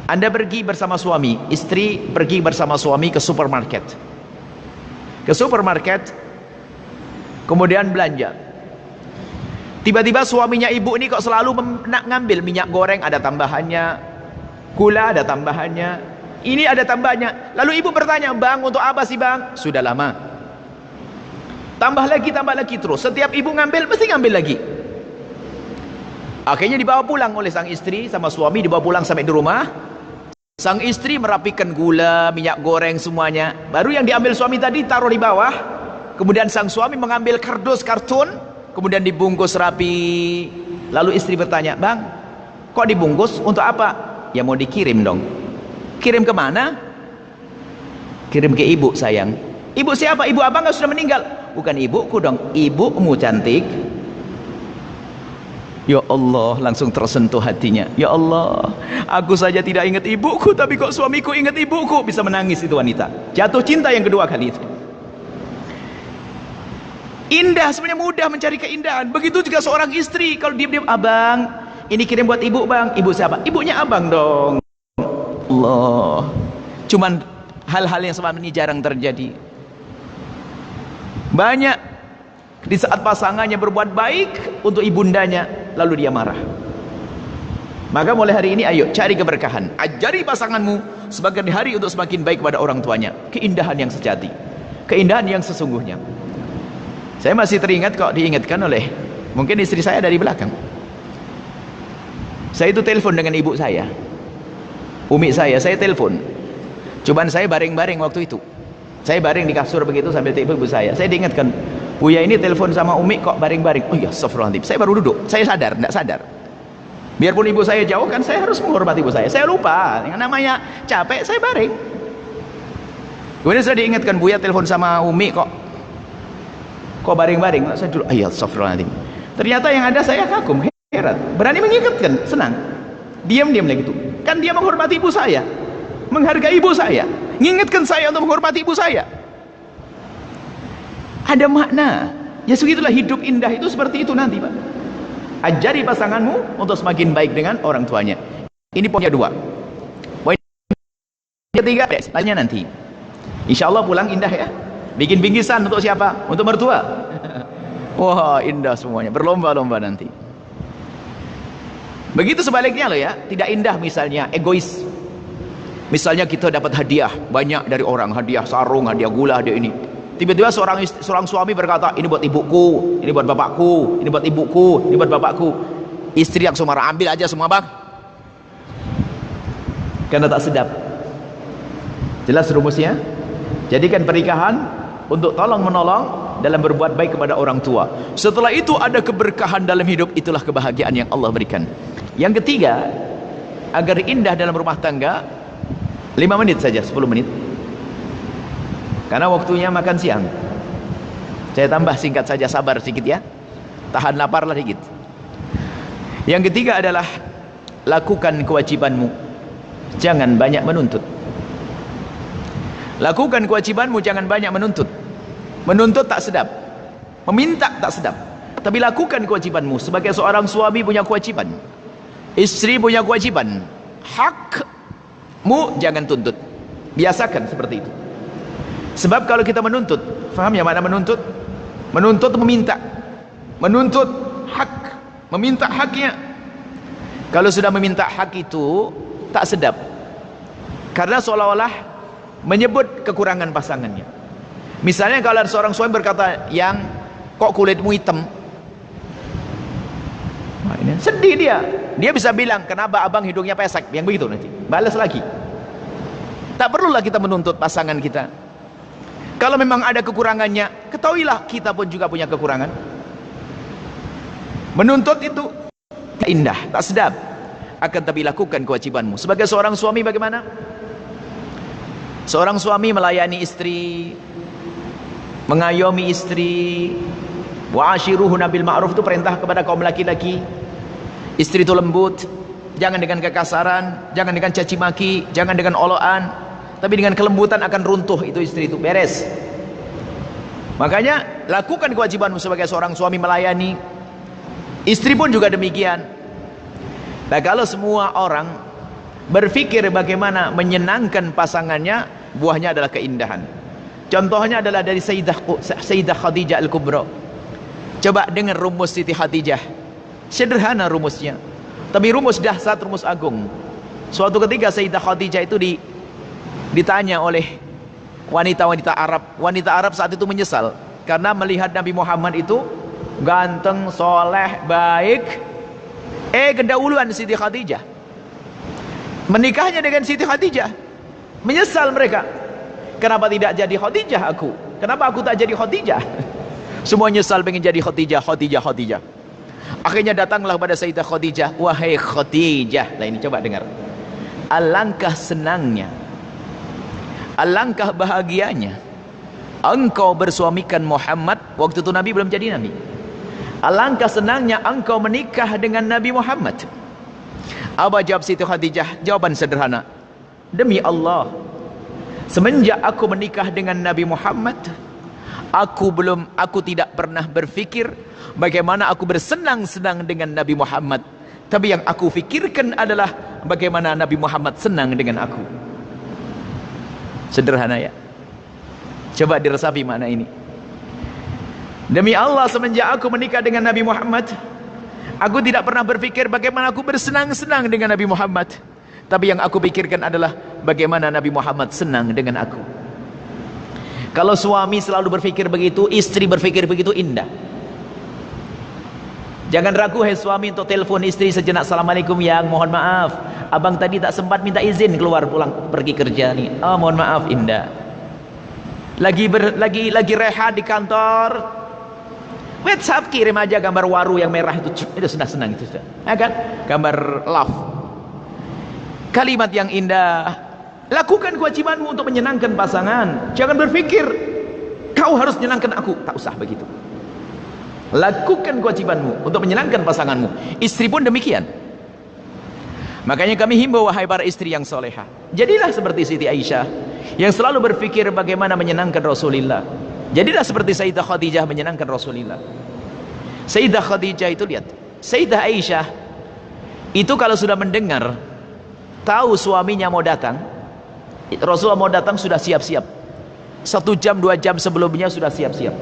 Anda pergi bersama suami, istri pergi bersama suami ke supermarket. Kemudian belanja. Tiba-tiba suaminya ibu ini kok selalu nak ngambil minyak goreng ada tambahannya, gula ada tambahannya, ini ada tambahannya. Lalu ibu bertanya, Bang, untuk apa sih Bang? Sudah lama. Tambah lagi terus. Setiap ibu ngambil, mesti ngambil lagi. Akhirnya dibawa pulang oleh sang istri sama suami, dibawa pulang sampai di rumah. Sang istri merapikan gula, minyak goreng semuanya. Baru yang diambil suami tadi taruh di bawah. Kemudian sang suami mengambil kardus kartun, kemudian dibungkus rapi. Lalu istri bertanya, Bang, kok dibungkus? Untuk apa? Ya mau dikirim dong. Kirim kemana? Kirim ke ibu sayang. Ibu siapa? Ibu abang sudah meninggal. Bukan ibuku dong, ibumu cantik. Ya Allah, langsung tersentuh hatinya. Ya Allah, aku saja tidak ingat ibuku, tapi kok suamiku ingat ibuku. Bisa menangis itu wanita. Jatuh cinta yang kedua kali itu. Indah, sebenarnya mudah mencari keindahan. Begitu juga seorang istri, kalau diam-diam, Abang, ini kirim buat ibu Bang. Ibu siapa? Ibunya abang dong. Allah. Cuman hal-hal yang semacam ini jarang terjadi. Banyak di saat pasangannya berbuat baik untuk ibundanya, lalu dia marah. Maka mulai hari ini ayo cari keberkahan, ajari pasanganmu sebagian hari untuk semakin baik kepada orang tuanya. Keindahan yang sejati, keindahan yang sesungguhnya. Saya masih teringat kok, diingatkan oleh mungkin istri saya dari belakang. Saya itu telepon dengan ibu saya, umi saya telepon. Cobaan saya baring-baring waktu itu. Saya baring di kasur begitu sambil telepon ibu saya. Saya diingatkan, Buya ini telepon sama umi kok baring-baring. Oh ya, astagfirullahaladzim. Saya baru duduk, saya sadar, tidak sadar. Biarpun ibu saya jauh kan saya harus menghormati ibu saya. Saya lupa, yang namanya capek saya baring. Kemudian saya diingatkan, Buya telepon sama umi kok baring-baring. Saya dulu, ayat astagfirullahaladzim. Ternyata yang ada saya kagum, heran. Berani mengingatkan, senang. Diam-diam lagi itu. Kan dia menghormati ibu saya, menghargai ibu saya, mengingatkan saya untuk menghormati ibu saya. Ada makna. Ya segitulah hidup indah itu seperti itu nanti, Pak. Ajari pasanganmu untuk semakin baik dengan orang tuanya. Ini poinnya 2. Poin ketiga, tanya nanti. Insya Allah pulang indah ya. Bikin bingkisan untuk siapa? Untuk mertua. Wah, indah semuanya. Berlomba-lomba nanti. Begitu sebaliknya loh ya. Tidak indah misalnya egois. Misalnya kita dapat hadiah banyak dari orang, hadiah sarung, hadiah gula, hadiah ini. Tiba-tiba seorang suami berkata, ini buat ibuku, ini buat bapakku, ini buat ibuku, ini buat bapakku. Istri yang marah, ambil aja semua bang. Karena tak sedap. Jelas rumusnya? Jadikan pernikahan untuk tolong menolong dalam berbuat baik kepada orang tua. Setelah itu ada keberkahan dalam hidup, itulah kebahagiaan yang Allah berikan. Yang ketiga, agar indah dalam rumah tangga, 5 menit saja, 10 menit. Karena waktunya makan siang. Saya tambah singkat saja, sabar sedikit ya. Tahan laparlah sedikit. Yang ketiga adalah lakukan kewajibanmu. Jangan banyak menuntut. Lakukan kewajibanmu, jangan banyak menuntut. Menuntut tak sedap. Meminta tak sedap. Tapi lakukan kewajibanmu. Sebagai seorang suami punya kewajiban. Istri punya kewajiban. Hakmu jangan tuntut. Biasakan seperti itu. Sebab kalau kita menuntut, faham ya mana menuntut? Menuntut meminta, menuntut hak, meminta haknya. Kalau sudah meminta hak itu tak sedap, karena seolah-olah menyebut kekurangan pasangannya. Misalnya kalau ada seorang suami berkata, yang kok kulitmu hitam, nah, ini sedih dia bisa bilang, kenapa abang hidungnya pesek, yang begitu nanti balas lagi. Tak perlulah kita menuntut pasangan kita. Kalau memang ada kekurangannya, ketahuilah kita pun juga punya kekurangan. Menuntut itu tak indah, tak sedap. Akan tapi lakukan kewajibanmu. Sebagai seorang suami bagaimana? Seorang suami melayani istri, mengayomi istri. Wa'ashiruhunna bil ma'ruf itu perintah kepada kaum laki-laki. Istri itu lembut, jangan dengan kekasaran, jangan dengan caci maki, jangan dengan olokan. Tapi dengan kelembutan akan runtuh itu istri itu, beres. Makanya lakukan kewajibanmu sebagai seorang suami melayani. Istri pun juga demikian. Nah kalau semua orang berpikir bagaimana menyenangkan pasangannya, buahnya adalah keindahan. Contohnya adalah dari Sayyidah Khadijah Al-Kubra. Coba dengar rumus Siti Khadijah. Sederhana rumusnya, tapi rumus dahsyat, rumus agung. Suatu ketika Sayyidah Khadijah itu ditanya oleh wanita-wanita Arab. Wanita Arab saat itu menyesal karena melihat Nabi Muhammad itu ganteng, soleh, baik. Kedahuluan Siti Khadijah. Menikahnya dengan Siti Khadijah. Menyesal mereka. Kenapa tidak jadi Khadijah aku? Kenapa aku tak jadi Khadijah? Semua nyesal pengen jadi Khadijah. Akhirnya datanglah pada Sayyidah Khadijah. Wahai Khadijah. Nah ini coba dengar. Alangkah senangnya, alangkah bahagianya engkau bersuamikan Muhammad. Waktu itu Nabi belum jadi Nabi. Alangkah senangnya engkau menikah dengan Nabi Muhammad. Apa jawab Siti Khadijah? Jawaban sederhana. Demi Allah, semenjak aku menikah dengan Nabi Muhammad, aku tidak pernah berpikir bagaimana aku bersenang-senang dengan Nabi Muhammad. Tapi yang aku fikirkan adalah bagaimana Nabi Muhammad senang dengan aku. Sederhana ya. Coba diresapi makna ini. Demi Allah, semenjak aku menikah dengan Nabi Muhammad, Aku tidak pernah berpikir bagaimana aku bersenang-senang dengan Nabi Muhammad. Tapi yang aku pikirkan adalah bagaimana Nabi Muhammad senang dengan aku. Kalau suami selalu berpikir begitu, istri berpikir begitu, indah. Jangan ragu hai suami untuk telepon istri sejenak. Assalamualaikum yang, mohon maaf, abang tadi tak sempat minta izin keluar pulang pergi kerja nih. Oh mohon maaf, indah. Lagi rehat di kantor, WhatsApp kirim aja gambar waru yang merah itu sudah senang itu sudah. Ya kan? Gambar love. Kalimat yang indah. Lakukan kewajibanmu untuk menyenangkan pasangan. Jangan berpikir kau harus menyenangkan aku. Tak usah begitu. Lakukan kewajibanmu untuk menyenangkan pasanganmu. Istri pun demikian. Makanya kami himbau wahai para istri yang solehah, jadilah seperti Siti Aisyah yang selalu berpikir bagaimana menyenangkan Rasulullah. Jadilah seperti Sayyidah Khadijah menyenangkan Rasulullah. Sayyidah Khadijah itu lihat, Sayyidah Aisyah itu kalau sudah mendengar tahu suaminya mau datang, Rasulullah mau datang sudah siap-siap. 1 jam 2 jam sebelumnya sudah siap-siap.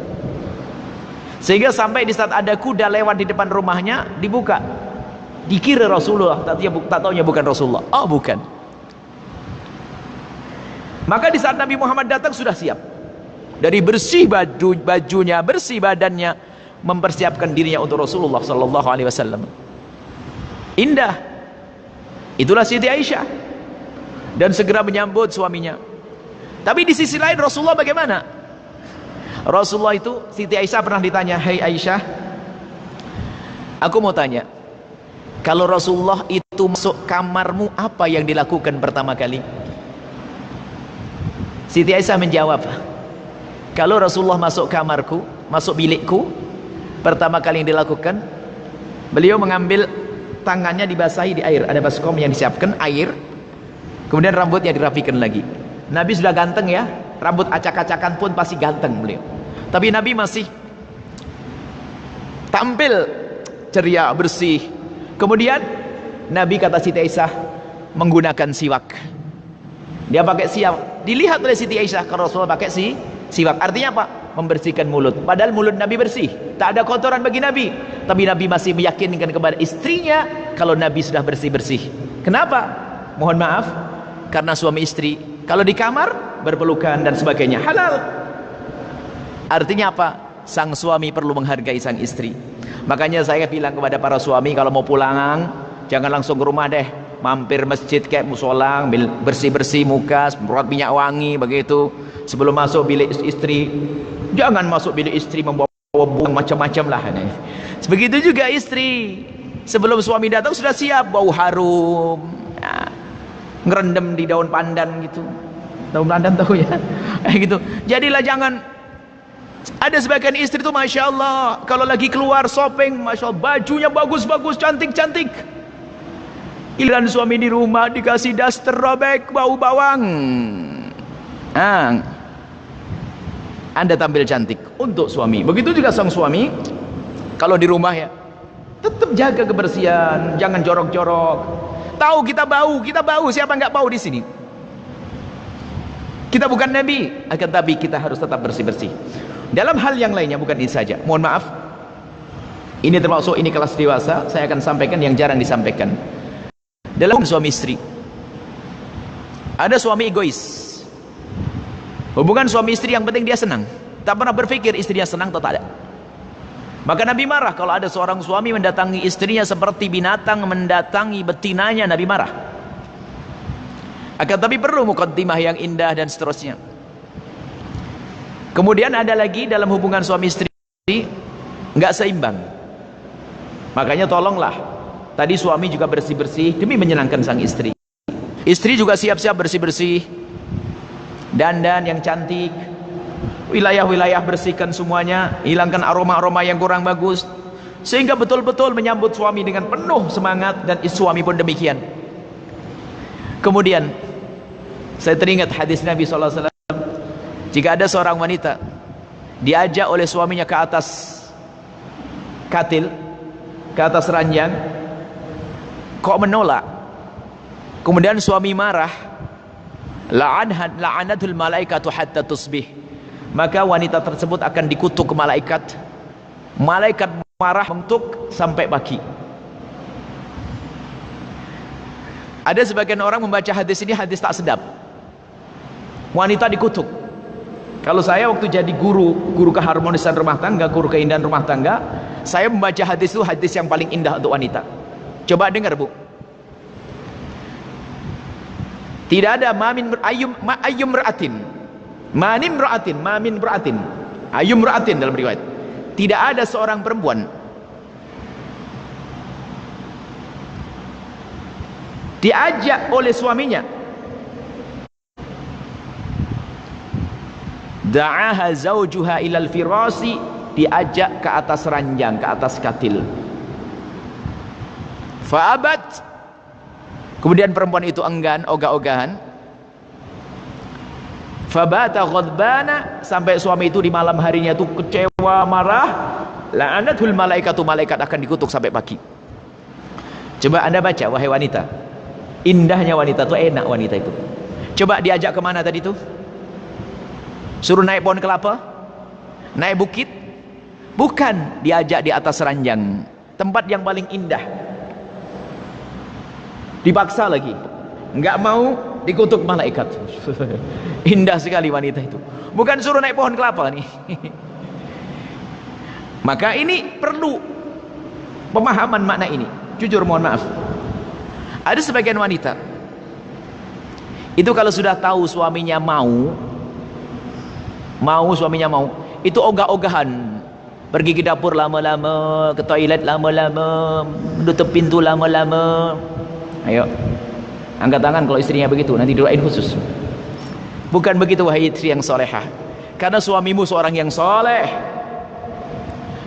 Sehingga sampai di saat ada kuda lewat di depan rumahnya, dibuka, dikira Rasulullah, tak taunya bukan Rasulullah. Oh bukan. Maka di saat Nabi Muhammad datang sudah siap. Dari bersih bajunya, bersih badannya, mempersiapkan dirinya untuk Rasulullah sallallahu alaihi wasallam. Indah. Itulah Siti Aisyah. Dan segera menyambut suaminya. Tapi di sisi lain Rasulullah bagaimana? Rasulullah itu, Siti Aisyah pernah ditanya, "Hei Aisyah, aku mau tanya, kalau Rasulullah itu masuk kamarmu, apa yang dilakukan pertama kali?" Siti Aisyah menjawab, "Kalau Rasulullah masuk kamarku, masuk bilikku, pertama kali yang dilakukan, beliau mengambil tangannya dibasahi di air, ada baskom yang disiapkan air, kemudian rambutnya dirapikan lagi." Nabi sudah ganteng ya, rambut acak-acakan pun pasti ganteng beliau, tapi Nabi masih tampil ceria, bersih. Kemudian Nabi, kata Siti Aisyah, menggunakan siwak. Dia pakai siwak. Dilihat oleh Siti Aisyah kalau Rasulullah pakai siwak. Artinya apa? Membersihkan mulut. Padahal mulut Nabi bersih, tak ada kotoran bagi Nabi. Tapi Nabi masih meyakinkan kepada istrinya kalau Nabi sudah bersih-bersih. Kenapa? Mohon maaf, karena suami istri kalau di kamar berpelukan dan sebagainya halal. Artinya apa? Sang suami perlu menghargai sang istri. Makanya saya bilang kepada para suami, kalau mau pulang jangan langsung ke rumah deh, mampir masjid kayak musola, bersih-bersih muka, semprot minyak wangi begitu. Sebelum masuk bilik istri, jangan masuk bilik istri membawa bunga macam-macam lah. Begitu juga istri, sebelum suami datang sudah siap, bau harum, ya, ngerendam di daun pandan gitu. Daun pandan tahu ya? Gitu. Jadilah jangan. Ada sebagian istri itu Masya Allah, kalau lagi keluar shopping, Masya Allah, bajunya bagus-bagus, cantik-cantik. Giliran suami di rumah dikasih daster robek, bau bawang. Anda tampil cantik untuk suami. Begitu juga sang suami, kalau di rumah ya, tetap jaga kebersihan, jangan jorok-jorok. Tahu kita bau, siapa nggak bau di sini? Kita bukan Nabi, akan tapi kita harus tetap bersih-bersih. Dalam hal yang lainnya, bukan ini saja. Mohon maaf, ini termasuk ini kelas dewasa, saya akan sampaikan yang jarang disampaikan. Dalam suami istri, ada suami egois. Hubungan suami istri yang penting dia senang, tak pernah berpikir istrinya senang atau tak ada. Maka Nabi marah kalau ada seorang suami mendatangi istrinya seperti binatang mendatangi betinanya. Nabi marah. Akan tapi perlu mukaddimah yang indah dan seterusnya. Kemudian ada lagi dalam hubungan suami istri nggak seimbang. Makanya tolonglah, tadi suami juga bersih-bersih demi menyenangkan sang istri. Istri juga siap-siap bersih-bersih, dandan yang cantik, wilayah-wilayah bersihkan semuanya, hilangkan aroma-aroma yang kurang bagus, sehingga betul-betul menyambut suami dengan penuh semangat, dan suami pun demikian. Kemudian saya teringat hadis Nabi SAW, jika ada seorang wanita diajak oleh suaminya ke atas katil, ke atas ranjang, kok menolak, kemudian suami marah, la'anatul malaikatu hatta tusbih, maka wanita tersebut akan dikutuk malaikat. Malaikat marah untuk sampai pagi. Ada sebagian orang membaca hadis ini hadis tak sedap. Wanita dikutuk. Kalau saya waktu jadi guru keharmonisan rumah tangga, guru keindahan rumah tangga, saya membaca hadis itu hadis yang paling indah untuk wanita. Coba dengar, Bu. Tidak ada mamin ayyum ra'atin. Manim ra'atin, mamin ra'atin. Ayyum ra'atin dalam riwayat. Tidak ada seorang perempuan diajak oleh suaminya, da'aha zawjuha ilal firasi, diajak ke atas ranjang, ke atas katil, fa'abat, kemudian perempuan itu enggan, ogah-ogahan, fabata ghadbana, sampai suami itu di malam harinya itu kecewa, marah, la'anatul malaikatu, malaikat akan dikutuk sampai pagi. Coba Anda baca, wahai wanita, indahnya wanita itu, enak wanita itu. Coba diajak kemana tadi itu? Suruh naik pohon kelapa? Naik bukit? Bukan, diajak di atas ranjang, tempat yang paling indah. Dipaksa lagi, enggak mau, dikutuk malaikat. Indah sekali wanita itu. Bukan suruh naik pohon kelapa nih. Maka ini perlu pemahaman makna ini. Jujur mohon maaf, ada sebagian wanita itu kalau sudah tahu suaminya mau, suaminya mau, itu ogah-ogahan, pergi ke dapur lama-lama, ke toilet lama-lama, menutup pintu lama-lama. Ayo, angkat tangan kalau istrinya begitu, nanti doain khusus. Bukan begitu wahai istri yang solehah, karena suamimu seorang yang soleh.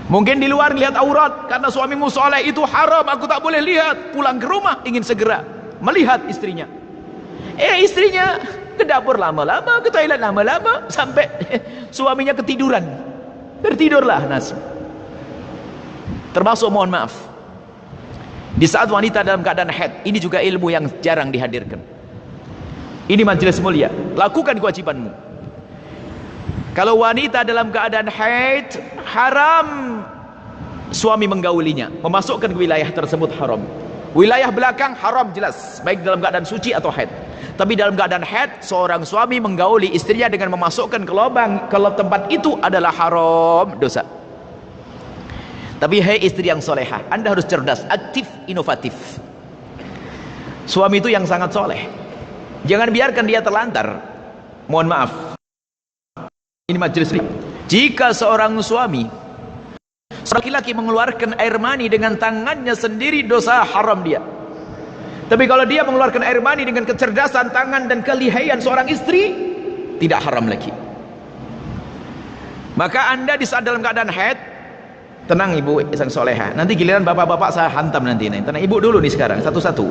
Mungkin di luar lihat aurat, karena suamimu soleh itu haram, aku tak boleh lihat. Pulang ke rumah ingin segera melihat istrinya. Istrinya ke dapur lama-lama, ke toilet lama-lama, sampai suaminya ketiduran. Tertidurlah nas. Termasuk mohon maaf, di saat wanita dalam keadaan haid, ini juga ilmu yang jarang dihadirkan. Ini majelis mulia, lakukan kewajibanmu. Kalau wanita dalam keadaan haid, haram suami menggaulinya, memasukkan ke wilayah tersebut haram. Wilayah belakang haram jelas, baik dalam keadaan suci atau haid. Tapi dalam keadaan haid, seorang suami menggauli istrinya dengan memasukkan ke lubang, kalau tempat itu adalah haram, dosa. Tapi hai istri yang solehah, Anda harus cerdas, aktif, inovatif. Suami itu yang sangat soleh, jangan biarkan dia terlantar. Mohon maaf, ini majelis. Jika seorang suami, laki-laki mengeluarkan air mani dengan tangannya sendiri, dosa, haram dia. Tapi kalau dia mengeluarkan air mani dengan kecerdasan tangan dan kelihayan seorang istri, tidak haram lagi. Maka Anda di saat dalam keadaan haid, tenang ibu sang soleha, nanti giliran bapak-bapak saya hantam nanti. Tenang ibu dulu nih sekarang, satu-satu.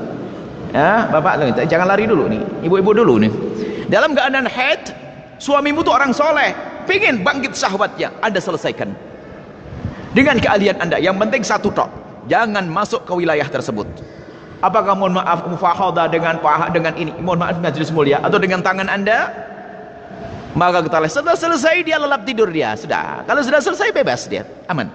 Ya, bapak jangan lari dulu nih, ibu-ibu dulu nih. Dalam keadaan haid, suamimu tuh orang soleh, pengen bangkit syahwatnya, Anda selesaikan dengan keahlian Anda. Yang penting satu tok, jangan masuk ke wilayah tersebut. Apakah mohon maaf mufahadah dengan paha dengan ini, mohon maaf majelis mulia, atau dengan tangan Anda, maka kita setelah selesai dia lelap tidur dia, sudah. Kalau sudah selesai bebas dia, aman.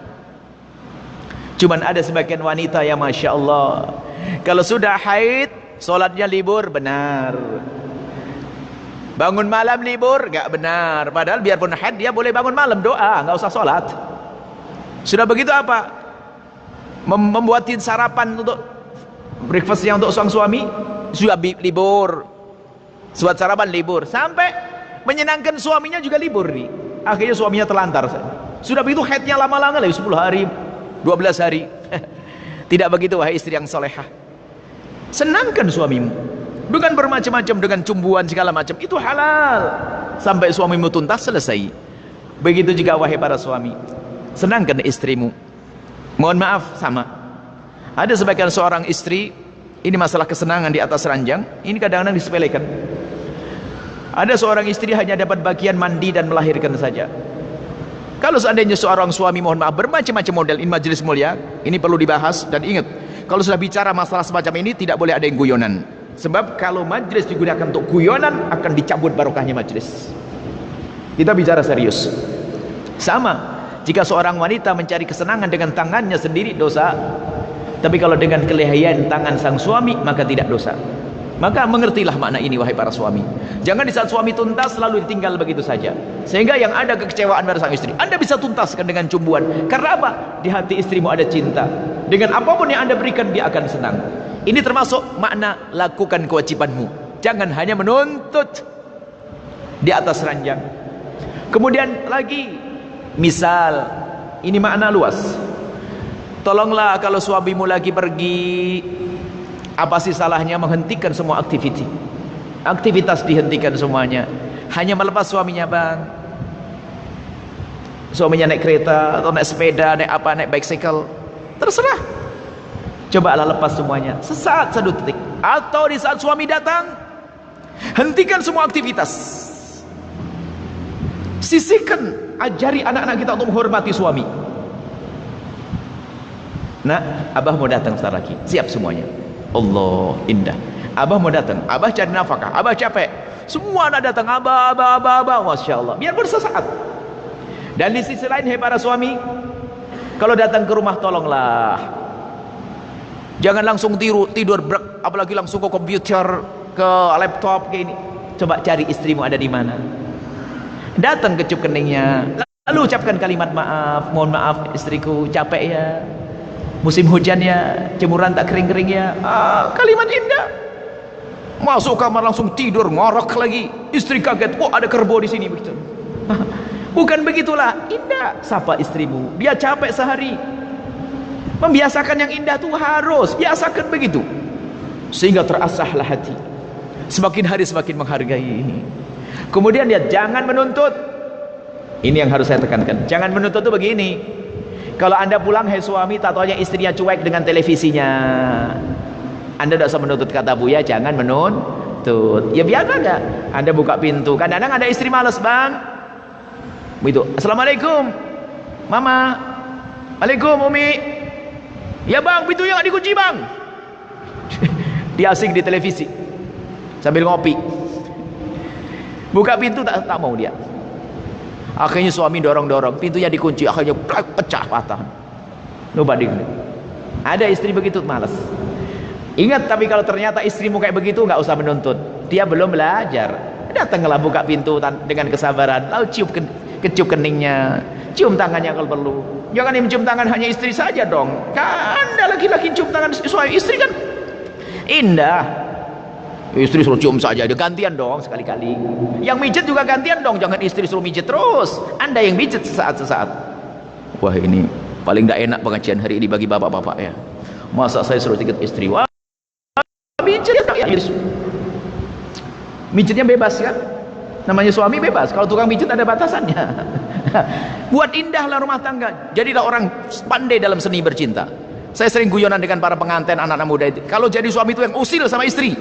Cuman ada sebagian wanita yang masya Allah, kalau sudah haid, sholatnya libur, benar. Bangun malam libur, gak benar. Padahal biarpun haid dia boleh bangun malam, doa, gak usah sholat. Sudah begitu apa? Membuatin sarapan untuk breakfastnya untuk sang suami, sudah libur. Buat sarapan libur, sampai menyenangkan suaminya juga libur nih. Akhirnya suaminya terlantar. Sudah begitu haidnya lama-lama lagi 10 hari, 12 hari. Tidak begitu wahai istri yang solehah. Senangkan suamimu, bukan bermacam-macam dengan cumbuan segala macam, itu halal. Sampai suamimu tuntas, selesai. Begitu juga wahai para suami, senangkan istrimu. Mohon maaf, sama. Ada sebagian seorang istri, ini masalah kesenangan di atas ranjang, ini kadang-kadang disepelekan. Ada seorang istri hanya dapat bagian mandi dan melahirkan saja. Kalau seandainya seorang suami, mohon maaf, bermacam-macam model, ini majelis mulia, ini perlu dibahas. Dan ingat, kalau sudah bicara masalah semacam ini, tidak boleh ada yang guyonan. Sebab kalau majelis digunakan untuk guyonan, akan dicabut barokahnya majelis. Kita bicara serius. Sama, Jika seorang wanita mencari kesenangan dengan tangannya sendiri, dosa. Tapi kalau dengan kelihayan tangan sang suami, maka tidak dosa. Maka mengertilah makna ini wahai para suami. Jangan di saat suami tuntas lalu ditinggal begitu saja, sehingga yang ada kekecewaan pada sang istri. Anda bisa tuntaskan dengan cumbuan. Karena apa? Di hati istrimu ada cinta. Dengan apapun yang Anda berikan, dia akan senang. Ini termasuk makna lakukan kewajibanmu. Jangan hanya menuntut di atas ranjang. Kemudian lagi, misal ini makna luas. Tolonglah kalau suamimu lagi pergi, apa sih salahnya menghentikan semua aktivitas dihentikan semuanya, hanya melepas suaminya. Bang, suaminya naik kereta atau naik sepeda, naik apa, naik bicycle, terserah, cobalah lepas semuanya sesaat, 1 detik. Atau di saat suami datang, hentikan semua aktivitas, sisihkan, ajari anak-anak kita untuk menghormati suami. Nah, abah mau datang sebentar lagi, siap semuanya. Allah, indah. Abah mau datang, abah cari nafkah, abah capek, semua anak datang, abah, Masya Allah, biar bersesaat. Dan di sisi lain, hai para suami, kalau datang ke rumah, tolonglah jangan langsung tidur brek, apalagi langsung ke komputer, ke laptop kayak ini. Coba cari istrimu ada di mana, datang kecup keningnya, lalu ucapkan kalimat maaf. Mohon maaf istriku, capek ya, musim hujan ya, jemuran tak kering-kering ya. Kalimat indah. Masuk kamar langsung tidur ngorok lagi, istri kaget, kok ada kerbau di sini begitu. Bukan begitulah indah. Sapa istrimu, dia capek sehari. Membiasakan yang indah tuh harus biasakan begitu, sehingga terasahlah hati. Semakin hari semakin menghargai. Kemudian dia jangan menuntut. Ini yang harus saya tekankan. Jangan menuntut itu begini. Kalau Anda pulang, hai suami, tak taunya istrinya cuek dengan televisinya, Anda tidak usah menuntut, kata Buya, jangan menuntut. Ya biar aja. Anda buka pintu. Kadang-kadang ada istri malas, Bang. Begitu. Assalamualaikum, Mama. Waalaikum, Umi. Ya Bang, pintunya nggak dikunci, Bang. Dia asik di televisi sambil ngopi. Buka pintu tak mau dia. Akhirnya suami dorong-dorong, pintunya dikunci, akhirnya pecah patah. Coba dengar. Ada istri begitu, malas. Ingat, tapi kalau ternyata istrimu kayak begitu, nggak usah menuntut. Dia belum belajar. Datanglah, buka pintu dengan kesabaran, lalu kecup keningnya, cium tangannya kalau perlu. Jangan mencium tangan hanya istri saja dong. Kan Anda laki-laki cium tangan suami istri kan indah. Istri suruh cium saja, dia gantian dong sekali-kali. Yang mijet juga gantian dong, jangan istri suruh mijet terus. Anda yang mijet sesaat-sesaat. Wah, ini paling tidak enak pengajian hari ini bagi bapak-bapak ya. Masa saya suruh tiket istri? Wah, mijet ya. Mijetnya bebas kan? Namanya suami bebas. Kalau tukang mijet ada batasannya. Buat indahlah rumah tangga. Jadilah orang pandai dalam seni bercinta. Saya sering guyonan dengan para pengantin anak-anak muda itu. Kalau jadi suami itu yang usil sama istri,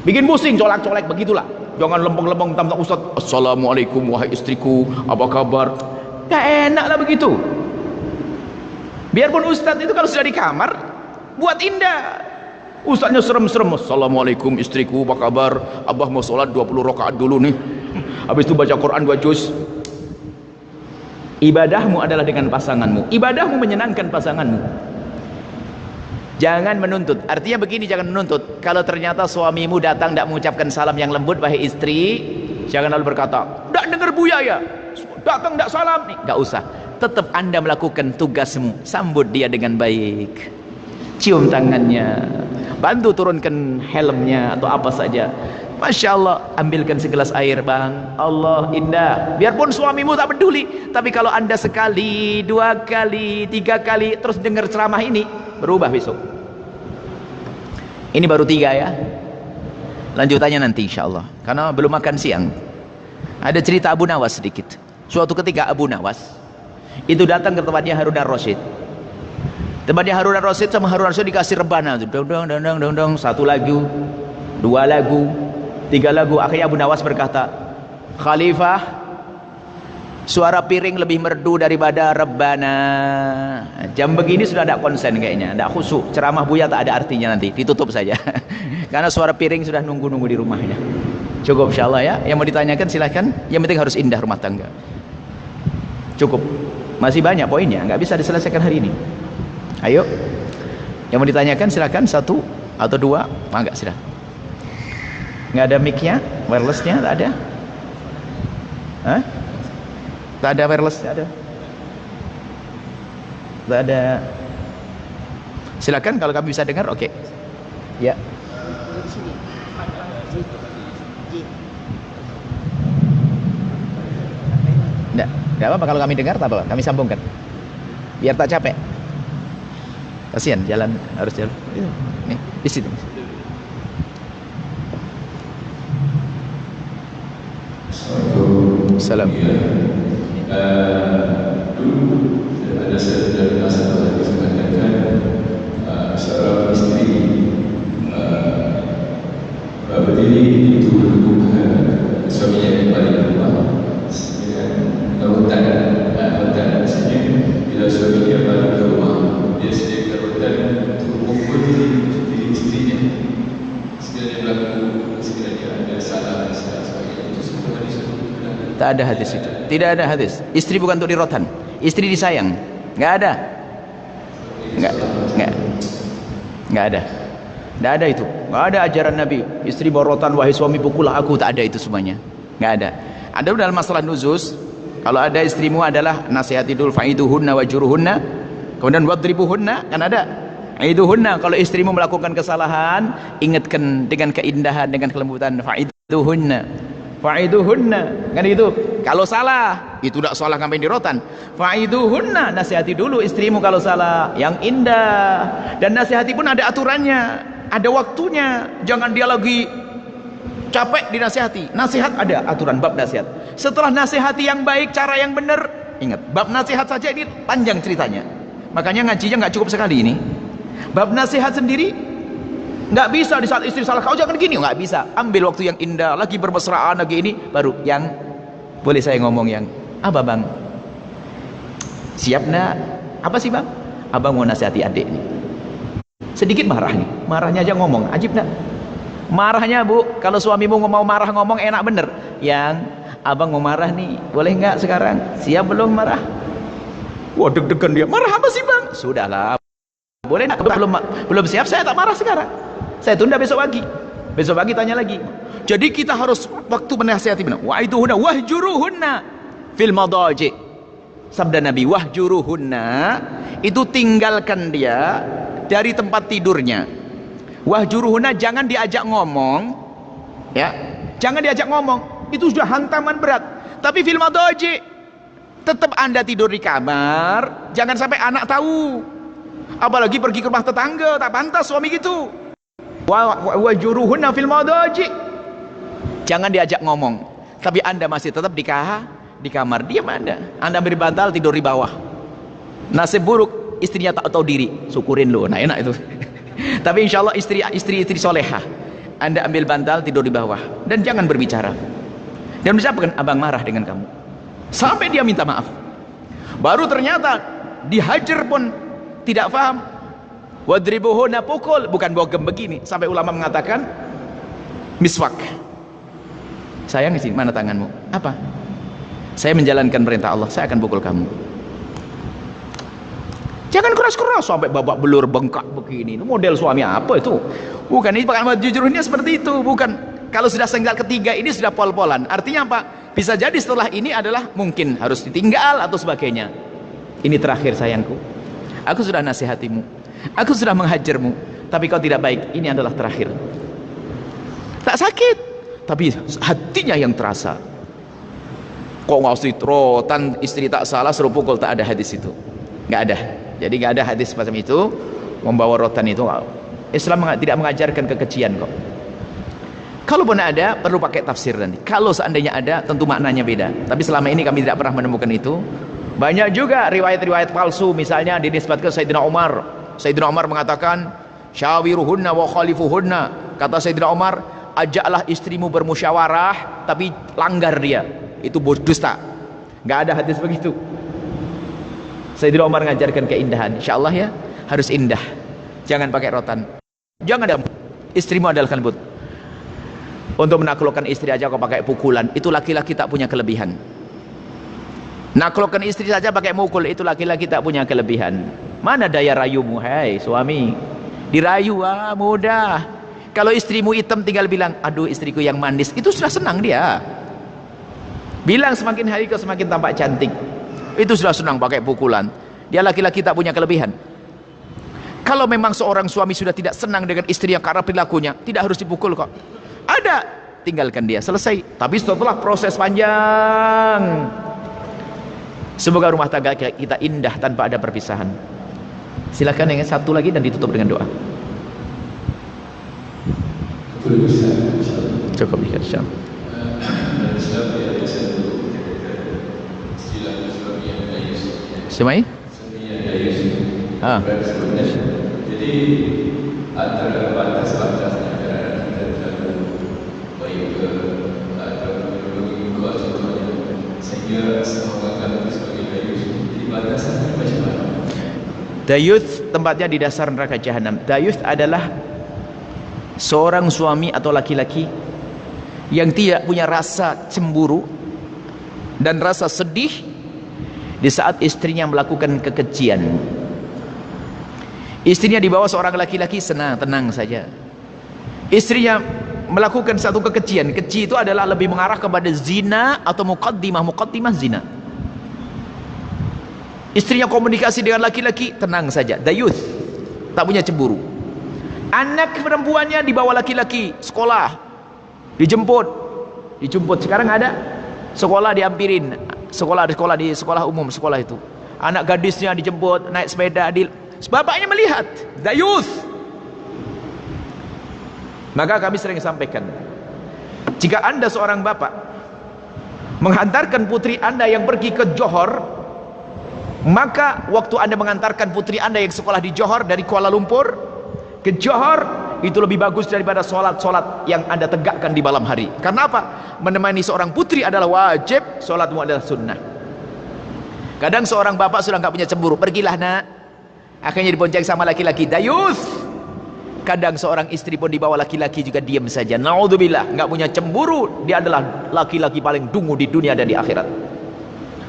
bikin pusing, colak-colek, begitulah. Jangan lempeng-lempeng tentang Ustaz. Assalamualaikum wahai istriku, apa kabar? Gak enak lah begitu. Biarpun Ustaz itu kalau sudah di kamar, buat indah. Ustaznya serem-serem. Assalamualaikum istriku, apa kabar? Abah mau sholat 20 rakaat dulu nih. Habis itu baca Quran 2 juz. Ibadahmu adalah dengan pasanganmu. Ibadahmu menyenangkan pasanganmu. Jangan menuntut. Artinya begini, jangan menuntut. Kalau ternyata suamimu datang tidak mengucapkan salam yang lembut, wahai istri, jangan lalu berkata, "Tidak dengar Buya ya? Datang tidak salam nih." Tidak usah. Tetap Anda melakukan tugasmu. Sambut dia dengan baik. Cium tangannya, bantu turunkan helmnya atau apa saja. Masya Allah, ambilkan segelas air, Bang. Allah, indah. Biarpun suamimu tak peduli, tapi kalau Anda sekali, 2 kali, 3 kali terus dengar ceramah ini, berubah besok. Ini baru 3 ya. Lanjutannya nanti insya Allah, karena belum makan siang. Ada cerita Abu Nawas sedikit. Suatu ketika Abu Nawas itu datang ke tempatnya Harun ar-Rasyid. Tempatnya Harun ar-Rasyid, sama Harun ar-Rasyid dikasih rebana, dong, 1 lagu, 2 lagu, 3 lagu. Akhirnya Abu Nawas berkata, "Khalifah, suara piring lebih merdu daripada rebana." Jam begini sudah tidak konsen kayaknya, tidak khusyuk. Ceramah Buya tak ada artinya, nanti ditutup saja. Karena suara piring sudah nunggu-nunggu di rumahnya. Cukup insya Allah ya. Yang mau ditanyakan silahkan. Yang penting harus indah rumah tangga. Cukup. Masih banyak poinnya, nggak bisa diselesaikan hari ini. Ayo, yang mau ditanyakan silakan, satu atau dua, mangga silakan. Nggak ada mic-nya, wireless-nya tak ada. Hah? Tak ada wireless, tak ada. Tak ada. Silakan kalau kami bisa dengar, oke. Ya. Enggak apa-apa kalau kami dengar, tak apa-apa, kami sambungkan. Biar tak capek. Kasihan jalan, harus jalan. Nih, di situ. Salam. Dulu ada dari masa tadi mengatakan seorang istri berdiri itu bukan suaminya yang paling rumah. Hutan maksudnya bila suaminya balik ke rumah, dia sediakan hutan untuk memukul diri istrinya sekiranya berlaku, sekiranya ada salah dan sebagainya. Itu semua hadis. Tak ada hadis itu, tidak ada hadis. Istri bukan untuk dirotan, istri disayang, nggak ada, nggak ada itu, nggak ada ajaran Nabi. Istri borotan, wahai suami pukullah aku, tak ada itu semuanya, nggak ada. Ada dalam masalah nuzus. Kalau ada istrimu adalah nasihati dulu, fa'iduhunna wajuruhunna, kemudian wadribuhunna, kan ada. Iduhunna, kalau istrimu melakukan kesalahan, ingatkan dengan keindahan, dengan kelembutan. Fa'iduhunna, kan itu. Kalau salah, itu tidak salah ngapain dirotan. Fa'iduhunna, nasihati dulu istrimu kalau salah, yang indah. Dan nasihati pun ada aturannya, ada waktunya. Jangan dia lagi capek dinasihati. Nasihat ada aturan bab nasihat. Setelah nasihati yang baik, cara yang benar, ingat bab nasihat saja ini panjang ceritanya. Makanya ngajinya nggak cukup sekali ini. Bab nasihat sendiri nggak bisa di saat istri salah, kau jangan gini, nggak bisa. Ambil waktu yang indah, lagi bermesraan lagi ini, baru yang boleh saya ngomong yang apa bang? Siap nak? Apa sih bang? Abang mau nasihati adik nih. Sedikit marah nih, marahnya aja ngomong, ajib nak? Marahnya bu, kalau suamimu mau marah ngomong enak bener. Yang abang mau marah nih, boleh nggak sekarang? Siap belum marah? Wah deg-degan dia, marah apa sih bang? Sudahlah, boleh nggak? Belum siap, saya tak marah sekarang. Saya tunda besok pagi. Besok pagi tanya lagi. Jadi kita harus waktu menasihati benar. Wa'idhuhunna wahjuruhunna fil madaji. Sabda Nabi, wahjuruhunna itu tinggalkan dia dari tempat tidurnya. Wahjuruhunna, jangan diajak ngomong, ya, jangan diajak ngomong, itu sudah hantaman berat. Tapi fil madaji, tetap anda tidur di kamar, jangan sampai anak tahu. Apalagi pergi ke rumah tetangga, tak pantas suami gitu. Wahjuruhunna fil madaji, jangan diajak ngomong, tapi anda masih tetap di kamar, diam anda ambil bantal tidur di bawah. Nasib buruk istrinya tak tahu diri, syukurin lo, nah enak itu. Tapi insya Allah istri solehah, anda ambil bantal tidur di bawah dan jangan berbicara. Dan misalkan abang marah dengan kamu sampai dia minta maaf, baru ternyata dihajar pun tidak paham. Wadribuhunna, pukul, bukan bogem begini. Sampai ulama mengatakan miswak. Sayang di sini, mana tanganmu? Apa? Saya menjalankan perintah Allah, saya akan pukul kamu. Jangan keras-keras sampai babak belur bengkak begini. Itu model suami apa itu? Bukan, ini pakai wajjuruhunna seperti itu, bukan. Kalau sudah senggal ketiga ini sudah pol-polan. Artinya apa? Bisa jadi setelah ini adalah mungkin harus ditinggal atau sebagainya. Ini terakhir sayangku. Aku sudah nasihatimu, aku sudah menghajarmu, tapi kau tidak baik. Ini adalah terakhir. Tak sakit, tapi hatinya yang terasa. Kok nggak usah rotan, istri tak salah suruh pukul, tak ada hadis itu, nggak ada. Jadi nggak ada hadis macam itu. Membawa rotan itu, Islam tidak mengajarkan kekejian kok. Kalaupun ada, perlu pakai tafsir nanti. Kalau seandainya ada, tentu maknanya beda. Tapi selama ini kami tidak pernah menemukan itu. Banyak juga riwayat-riwayat palsu, misalnya dinisbatkan Sayyidina Umar. Sayyidina Umar mengatakan, syawiruhunna wa khalifuhunna. Kata Sayyidina Umar, ajaklah istrimu bermusyawarah, tapi langgar dia. Itu dusta. Nggak ada hadis begitu. Sayyidina Umar mengajarkan keindahan. Insyaallah ya, harus indah. Jangan pakai rotan. Jangan ada. Istrimu adalah lembut. Untuk menaklukkan istri aja kau pakai pukulan, itu laki-laki tak punya kelebihan. Naklukkan istri saja pakai mukul, itu laki-laki tak punya kelebihan. Mana daya rayumu, hai suami? Dirayu, mudah. Kalau istrimu hitam tinggal bilang, aduh istriku yang manis, itu sudah senang dia. Bilang semakin hari kau semakin tampak cantik, itu sudah senang pakai pukulan. Dia laki-laki tak punya kelebihan. Kalau memang seorang suami sudah tidak senang dengan istri yang karena perilakunya, tidak harus dipukul kok. Ada, tinggalkan dia, selesai. Tapi setelah proses panjang, semoga rumah tangga kita indah tanpa ada perpisahan. Silakan yang satu lagi dan ditutup dengan doa. Cukup insyaallah. Semai? Jadi antara batas-batasnya antara kita baik ke atau mengikut contohnya, sehingga semua orang sebagai dayus. Jadi batasannya macam mana? Dayuth tempatnya di dasar neraka jahanam. Dayuth adalah seorang suami atau laki-laki yang tidak punya rasa cemburu dan rasa sedih di saat istrinya melakukan kekejian. Istrinya dibawa seorang laki-laki, senang, tenang saja. Istrinya melakukan satu kekejian. Keji itu adalah lebih mengarah kepada zina atau muqaddimah zina. Istrinya komunikasi dengan laki-laki, tenang saja. Dayuth, tak punya cemburu. Anak perempuannya dibawa laki-laki, sekolah, dijemput. Sekarang ada sekolah diampirin, di sekolah umum, sekolah itu. Anak gadisnya dijemput, naik sepeda, bapaknya melihat, dayuth. Maka kami sering sampaikan, jika anda seorang bapak menghantarkan putri anda yang pergi ke Johor, maka waktu anda mengantarkan putri anda yang sekolah di Johor dari Kuala Lumpur ke Johor, itu lebih bagus daripada solat yang anda tegakkan di malam hari. Karena apa? Menemani seorang putri adalah wajib, solatmu adalah sunnah. Kadang seorang bapak sudah nggak punya cemburu, pergilah nak, akhirnya dibonceng sama laki-laki, dayuth. Kadang seorang istri pun dibawa laki-laki juga diam saja, naudzubillah, nggak punya cemburu. Dia adalah laki-laki paling dungu di dunia dan di akhirat.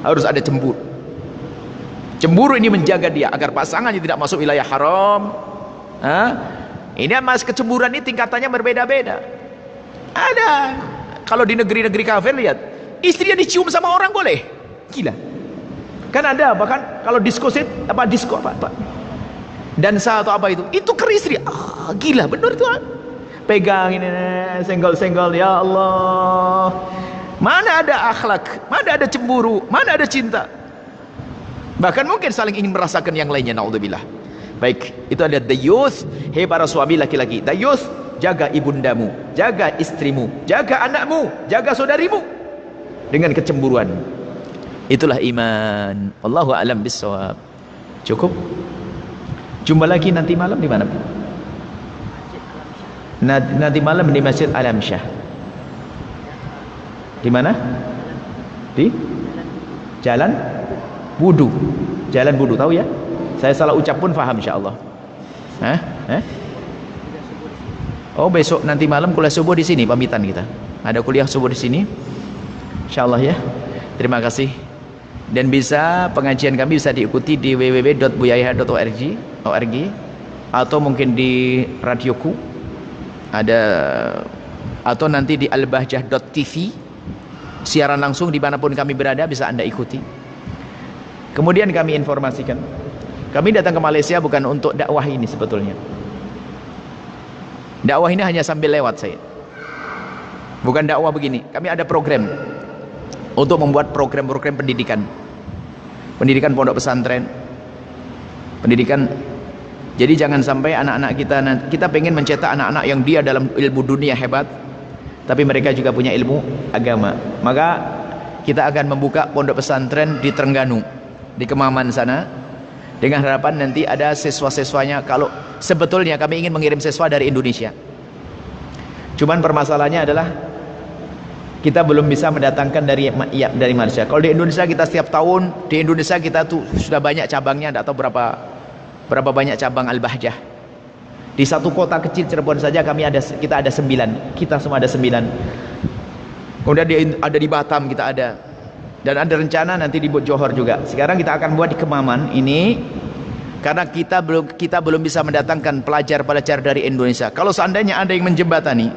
Harus ada cemburu. Cemburu ini menjaga dia agar pasangannya tidak masuk wilayah haram. Ini mas, kecemburuan ini tingkatannya berbeda-beda. Ada, kalau di negeri-negeri kafir lihat, istrinya dicium sama orang boleh, gila. Kan ada, bahkan kalau disko apa dansa atau apa itu ke istri, gila, benar itu. Pegang ini, senggol-senggol, ya Allah. Mana ada akhlak, mana ada cemburu, mana ada cinta. Bahkan mungkin saling ingin merasakan yang lainnya, naudzubillah. Baik, itu ada dayuth. Hei para suami laki-laki, dayuth, jaga ibundamu, jaga istrimu, jaga anakmu, jaga saudarimu dengan kecemburuan. Itulah iman. Allahu a'lam bissawab. Cukup? Jumpa lagi nanti malam di mana? Nanti malam di Masjid Alamsyah. Di mana? Di Jalan Wudu. Jalan Wudu, tahu ya? Saya salah ucap pun faham insyaallah. Oh, besok nanti malam kuliah subuh di sini, pamitan kita. Ada kuliah subuh di sini. Insyaallah ya. Terima kasih. Dan pengajian kami bisa diikuti di www.buyaiha.org atau mungkin di radioku ada, atau nanti di albahjah.tv, siaran langsung dimanapun kami berada bisa anda ikuti. Kemudian kami informasikan, kami datang ke Malaysia bukan untuk dakwah ini sebetulnya. Dakwah ini hanya sambil lewat saya. Bukan dakwah begini. Kami ada program untuk membuat program-program pendidikan. Pendidikan pondok pesantren. Pendidikan. Jadi jangan sampai anak-anak kita pengen mencetak anak-anak yang dia dalam ilmu dunia hebat, tapi mereka juga punya ilmu agama. Maka kita akan membuka pondok pesantren di Terengganu, di Kemaman sana, dengan harapan nanti ada siswa-siswanya. Kalau sebetulnya kami ingin mengirim siswa dari Indonesia, cuman permasalahannya adalah kita belum bisa mendatangkan dari Malaysia. Kalau di Indonesia kita setiap tahun, di Indonesia kita tuh sudah banyak cabangnya, tidak tahu berapa banyak cabang Al-Bahjah. Di satu kota kecil Cirebon saja kita ada 9. Kita semua ada 9. Kemudian ada di Batam kita ada. Dan ada rencana nanti di Johor juga. Sekarang kita akan buat di Kemaman ini, karena kita belum bisa mendatangkan pelajar-pelajar dari Indonesia. Kalau seandainya ada yang menjembatani,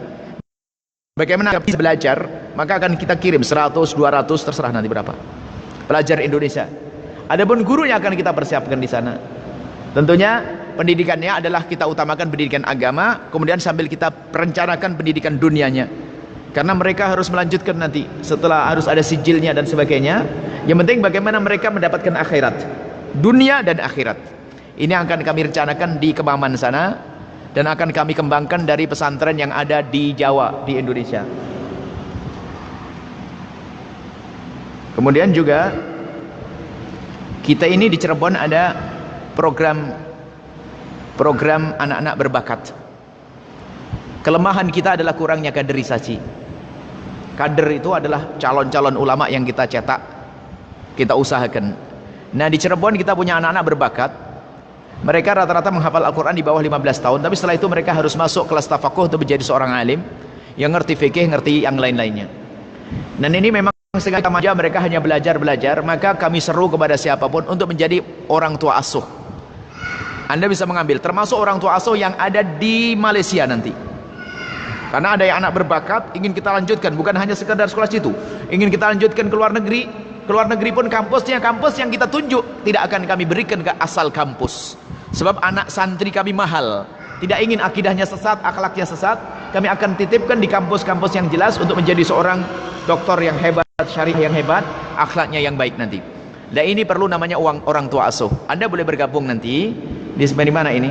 bagaimana bisa belajar, maka akan kita kirim 100, 200, terserah nanti berapa pelajar Indonesia. Adapun gurunya akan kita persiapkan di sana. Tentunya pendidikannya adalah kita utamakan pendidikan agama, kemudian sambil kita perencanakan pendidikan dunianya. Karena mereka harus melanjutkan nanti, setelah harus ada sijilnya dan sebagainya. Yang penting bagaimana mereka mendapatkan akhirat, dunia dan akhirat. Ini akan kami rencanakan di Kemaman sana, dan akan kami kembangkan dari pesantren yang ada di Jawa, di Indonesia. Kemudian juga kita ini di Cirebon ada program anak-anak berbakat. Kelemahan kita adalah kurangnya kaderisasi. Kader itu adalah calon-calon ulama yang kita cetak, kita usahakan. Nah, di Cirebon kita punya anak-anak berbakat. Mereka rata-rata menghafal Al-Quran di bawah 15 tahun, tapi setelah itu mereka harus masuk kelas tafakuh untuk menjadi seorang alim yang ngerti fikih, ngerti yang lain-lainnya. Dan ini memang sengaja mereka hanya belajar, maka kami seru kepada siapapun untuk menjadi orang tua asuh. Anda bisa mengambil, termasuk orang tua asuh yang ada di Malaysia nanti. Karena ada yang anak berbakat, ingin kita lanjutkan, bukan hanya sekedar sekolah situ, ingin kita lanjutkan ke luar negeri. Ke luar negeri pun kampus yang kita tunjuk tidak akan kami berikan ke asal kampus. Sebab anak santri kami mahal, tidak ingin akidahnya sesat, akhlaknya sesat. Kami akan titipkan di kampus-kampus yang jelas untuk menjadi seorang doktor yang hebat, syariah yang hebat, akhlaknya yang baik nanti. Dan ini perlu namanya orang tua asuh. Anda boleh bergabung nanti di mana ini?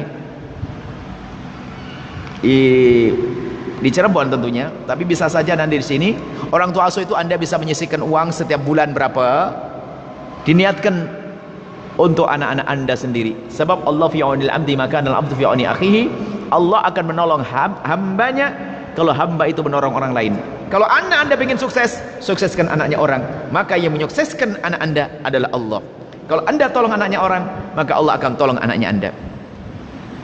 Di Cirebon tentunya, tapi bisa saja nanti di sini. Orang tua asuh itu Anda bisa menyisihkan uang setiap bulan berapa, diniatkan untuk anak-anak Anda sendiri. Sebab Allah fi aunil abdi maka al abdu fi auni akhihi. Allah akan menolong hambanya kalau hamba itu menolong orang lain. Kalau Anda ingin sukses, sukseskan anaknya orang, maka yang menyukseskan anak Anda adalah Allah. Kalau Anda tolong anaknya orang, maka Allah akan tolong anaknya Anda.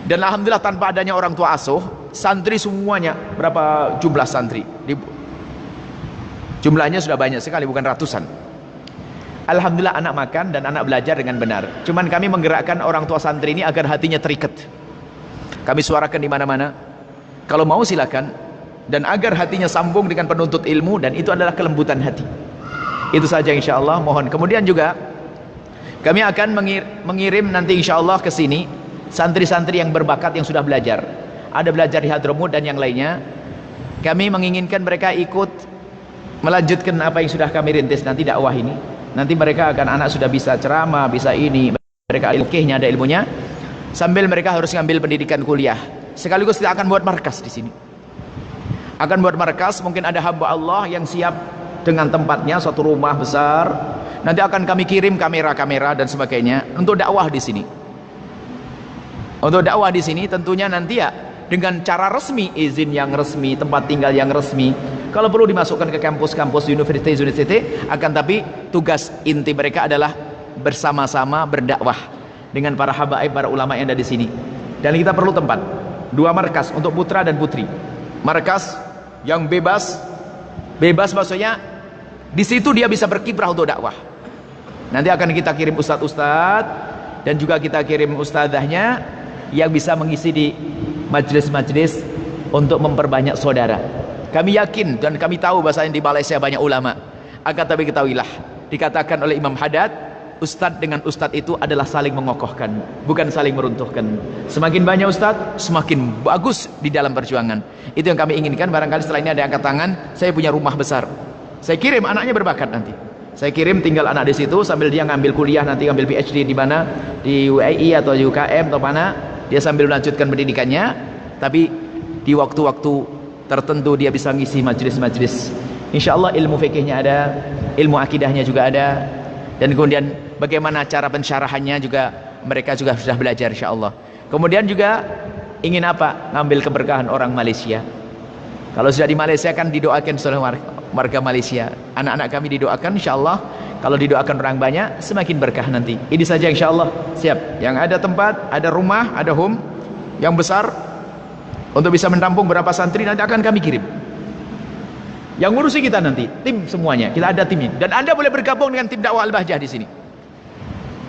Dan alhamdulillah tanpa adanya orang tua asuh, santri semuanya, berapa jumlah santri? Jumlahnya sudah banyak sekali, bukan ratusan. Alhamdulillah anak makan dan anak belajar dengan benar. Cuman kami menggerakkan orang tua santri ini agar hatinya terikat. Kami suarakan di mana-mana. Kalau mau silakan, dan agar hatinya sambung dengan penuntut ilmu, dan itu adalah kelembutan hati. Itu saja insya Allah. Mohon. Kemudian juga kami akan mengirim nanti insya Allah ke sini santri-santri yang berbakat yang sudah belajar. Ada belajar di Hadramut dan yang lainnya. Kami menginginkan mereka ikut melanjutkan apa yang sudah kami rintis nanti dakwah ini. Nanti mereka akan anak sudah bisa ceramah, bisa ini, mereka ilmunya ada ilmunya. Sambil mereka harus ngambil pendidikan kuliah. Sekaligus kita akan buat markas di sini. Akan buat markas, mungkin ada hamba Allah yang siap dengan tempatnya, suatu rumah besar. Nanti akan kami kirim kamera-kamera dan sebagainya untuk dakwah di sini. Untuk dakwah di sini tentunya nanti ya dengan cara resmi, izin yang resmi, tempat tinggal yang resmi. Kalau perlu dimasukkan ke kampus-kampus universitas, akan tapi tugas inti mereka adalah bersama-sama berdakwah dengan para habaib, para ulama yang ada di sini. Dan kita perlu tempat, 2 markas untuk putra dan putri. Markas yang bebas maksudnya di situ dia bisa berkiprah untuk dakwah. Nanti akan kita kirim ustadz-ustadz dan juga kita kirim ustadzahnya yang bisa mengisi di majelis-majelis untuk memperbanyak saudara. Kami yakin dan kami tahu bahasanya di Malaysia banyak ulama. Akan tapi ketahuilah, dikatakan oleh Imam Haddad, ustadz dengan ustadz itu adalah saling mengokohkan, bukan saling meruntuhkan. Semakin banyak ustadz, semakin bagus di dalam perjuangan. Itu yang kami inginkan. Barangkali setelah ini ada angkat tangan, saya punya rumah besar, saya kirim anaknya berbakat nanti. Saya kirim tinggal anak di situ sambil dia ngambil kuliah nanti, ngambil PhD di mana, di UAI atau di UKM atau mana, dia sambil melanjutkan pendidikannya, tapi di waktu-waktu tertentu dia bisa ngisi majelis-majelis. Insya Allah ilmu fikihnya ada, ilmu akidahnya juga ada, dan kemudian bagaimana cara pensyarahannya juga mereka juga sudah belajar insya Allah. Kemudian juga ingin apa? Ngambil keberkahan orang Malaysia. Kalau sudah di Malaysia kan didoakan oleh warga Malaysia. Anak-anak kami didoakan insya Allah. Kalau didoakan orang banyak semakin berkah nanti. Ini saja insya Allah. Siap. Yang ada tempat, ada rumah, ada home yang besar untuk bisa menampung berapa santri nanti akan kami kirim. Yang ngurusi kita nanti, tim semuanya. Kita ada timnya. Dan Anda boleh bergabung dengan tim dakwah Al-Bahjah di sini.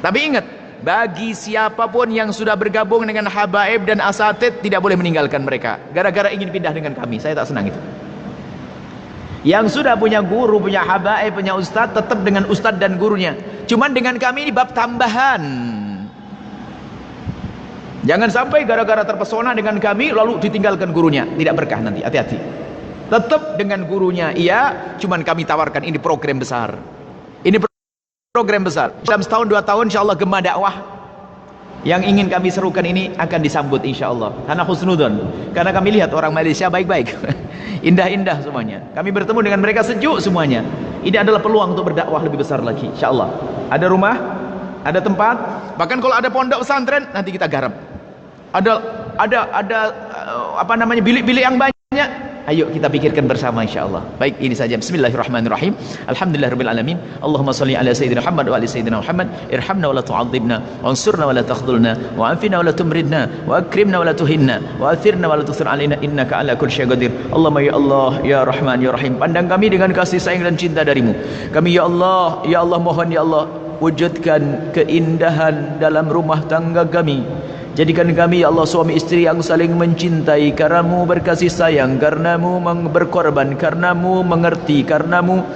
Tapi ingat, bagi siapapun yang sudah bergabung dengan habaib dan asatid, tidak boleh meninggalkan mereka. Gara-gara ingin pindah dengan kami. Saya tak senang itu. Yang sudah punya guru, punya habaib, punya ustadz, tetap dengan ustadz dan gurunya. Cuman dengan kami ini bab tambahan. Jangan sampai gara-gara terpesona dengan kami lalu ditinggalkan gurunya. Tidak berkah nanti, hati-hati. Tetap dengan gurunya, iya, cuman kami tawarkan ini program besar. Ini program besar. Dalam setahun 2 tahun insyaallah Gema Dakwah yang ingin kami serukan ini akan disambut insyaallah. Karena husnudon. Karena kami lihat orang Malaysia baik-baik. Indah-indah semuanya. Kami bertemu dengan mereka sejuk semuanya. Ini adalah peluang untuk berdakwah lebih besar lagi insyaallah. Ada rumah, ada tempat, bahkan kalau ada pondok pesantren nanti kita garap. Ada apa namanya, bilik-bilik yang banyak. Ayo kita pikirkan bersama insyaallah. Baik, ini saja. Bismillahirrahmanirrahim. Alhamdulillahirabbil alamin. Allahumma shalli ala sayyidina Muhammad wa ali sayyidina Muhammad. Irhamna wa la tu'adzibna, wansurna wa la takhdhulna, wa afina wa la tumridna, wa akrimna wa la tuhinna, wa athirna wa la tusir alaina innaka ala kulli syai'in qadir. Allahumma ya Allah, ya Rahman, ya Rahim. Pandang kami dengan kasih sayang dan cinta darimu. Kami ya Allah mohon ya Allah, wujudkan keindahan dalam rumah tangga kami. Jadikan kami ya Allah suami istri yang saling mencintai, karenamu berkasih sayang, karenamu berkorban, karenamu mengerti, karenamu.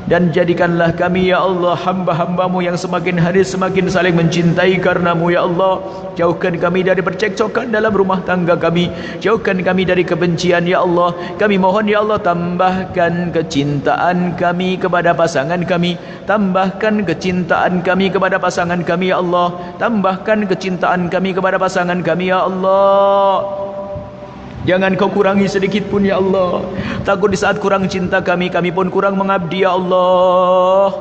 Dan jadikanlah kami ya Allah hamba-hambamu yang semakin hari semakin saling mencintai karenamu ya Allah. Jauhkan kami dari percekcokan dalam rumah tangga kami, jauhkan kami dari kebencian ya Allah. Kami mohon ya Allah, tambahkan kecintaan kami kepada pasangan kami, tambahkan kecintaan kami kepada pasangan kami ya Allah, tambahkan kecintaan kami kepada pasangan kami ya Allah. Jangan kau kurangi sedikit pun ya Allah. Takut di saat kurang cinta kami, kami pun kurang mengabdi ya Allah.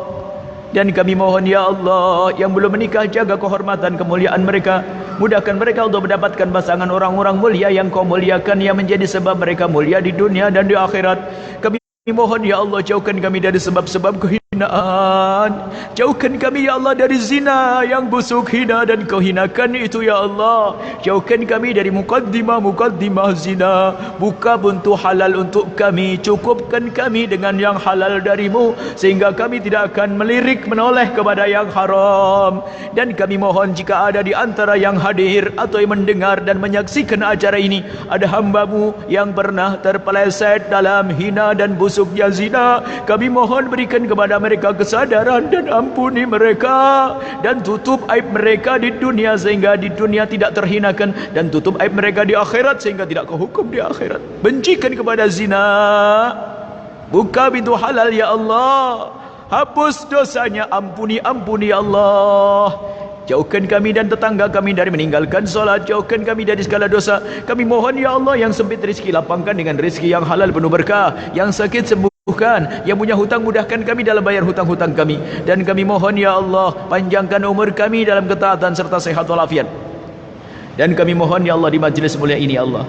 Dan kami mohon ya Allah, yang belum menikah jaga kehormatan kemuliaan mereka. Mudahkan mereka untuk mendapatkan pasangan orang-orang mulia yang kau muliakan, yang menjadi sebab mereka mulia di dunia dan di akhirat. Kami mohon ya Allah, jauhkan kami dari sebab-sebab kehinaan. Jauhkan kami ya Allah dari zina yang busuk, hina dan kehinakan itu ya Allah. Jauhkan kami dari mukaddimah zina. Buka pintu halal untuk kami, cukupkan kami dengan yang halal darimu, sehingga kami tidak akan melirik menoleh kepada yang haram. Dan kami mohon jika ada di antara yang hadir atau yang mendengar dan menyaksikan acara ini, ada hambamu yang pernah terpeleset dalam hina dan busuknya zina, kami mohon berikan kepada mereka kesadaran dan ampuni mereka, dan tutup aib mereka di dunia sehingga di dunia tidak terhinakan, dan tutup aib mereka di akhirat sehingga tidak kau hukum di akhirat. Bencikan kepada zina, buka pintu halal ya Allah, hapus dosanya, ampuni ya Allah. Jauhkan kami dan tetangga kami dari meninggalkan solat, jauhkan kami dari segala dosa. Kami mohon ya Allah, yang sempit rezeki lapangkan dengan rezeki yang halal penuh berkah, yang sakit sembuhkan, yang punya hutang mudahkan kami dalam bayar hutang-hutang kami. Dan kami mohon ya Allah, panjangkan umur kami dalam ketaatan serta sehat walafiat. Dan kami mohon ya Allah, di majlis mulia ini ya Allah,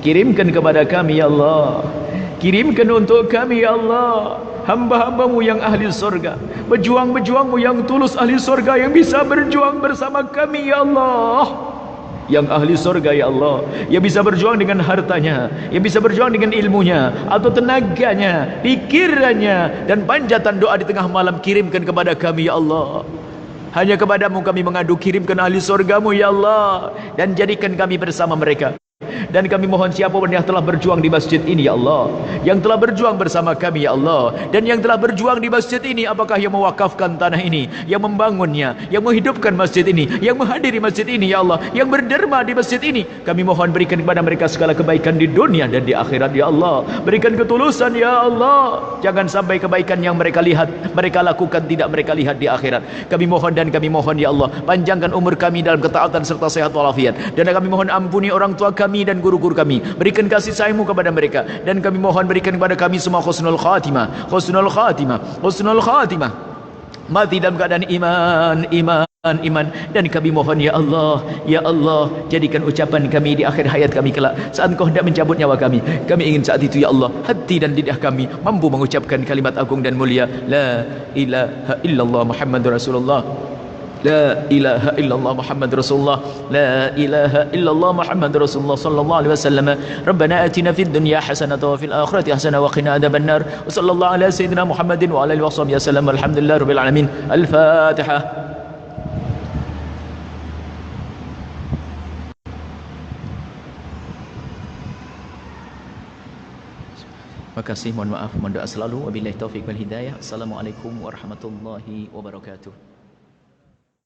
kirimkan kepada kami ya Allah, kirimkan untuk kami ya Allah hamba-hambamu yang ahli surga, pejuang-pejuangmu yang tulus ahli surga, yang bisa berjuang bersama kami ya Allah, yang ahli surga ya Allah, yang bisa berjuang dengan hartanya, yang bisa berjuang dengan ilmunya atau tenaganya, pikirannya dan panjatan doa di tengah malam. Kirimkan kepada kami ya Allah. Hanya kepadamu kami mengadu, kirimkan ahli surgamu ya Allah, dan jadikan kami bersama mereka. Dan kami mohon siapapun yang telah berjuang di masjid ini ya Allah, yang telah berjuang bersama kami ya Allah, dan yang telah berjuang di masjid ini, apakah yang mewakafkan tanah ini, yang membangunnya, yang menghidupkan masjid ini, yang menghadiri masjid ini ya Allah, yang berderma di masjid ini, kami mohon berikan kepada mereka segala kebaikan di dunia dan di akhirat ya Allah. Berikan ketulusan ya Allah, jangan sampai kebaikan yang mereka lihat, mereka lakukan tidak mereka lihat di akhirat. Kami mohon dan kami mohon ya Allah, panjangkan umur kami dalam ketaatan serta sehat walafiat. Dan kami mohon ampuni orang tua kami dan guru-guru kami, berikan kasih sayangmu kepada mereka. Dan kami mohon berikan kepada kami semua husnul khatimah, husnul khatimah, husnul khatimah, mati dalam keadaan iman. Dan kami mohon ya Allah, jadikan ucapan kami di akhir hayat kami kelak, saat Engkau hendak mencabut nyawa kami. Kami ingin saat itu ya Allah, hati dan lidah kami mampu mengucapkan kalimat agung dan mulia, la ilaha illallah Muhammadur Rasulullah. La ilaha illallah Muhammad Rasulullah. La ilaha illallah Muhammad Rasulullah sallallahu alaihi wasallam. Rabbana atina fid dunya hasanatan wa fil akhirati hasanatan wa qina adzabannar. Wa sallallahu ala sayyidina Muhammadin wa ala alihi washabihi wasallam. Alhamdulillahirabbil alamin. Al-Fatihah. Terima kasih, mohon maaf, mohon doa selalu. Wabillahi taufiq wal hidayah. Assalamualaikum warahmatullahi wabarakatuh.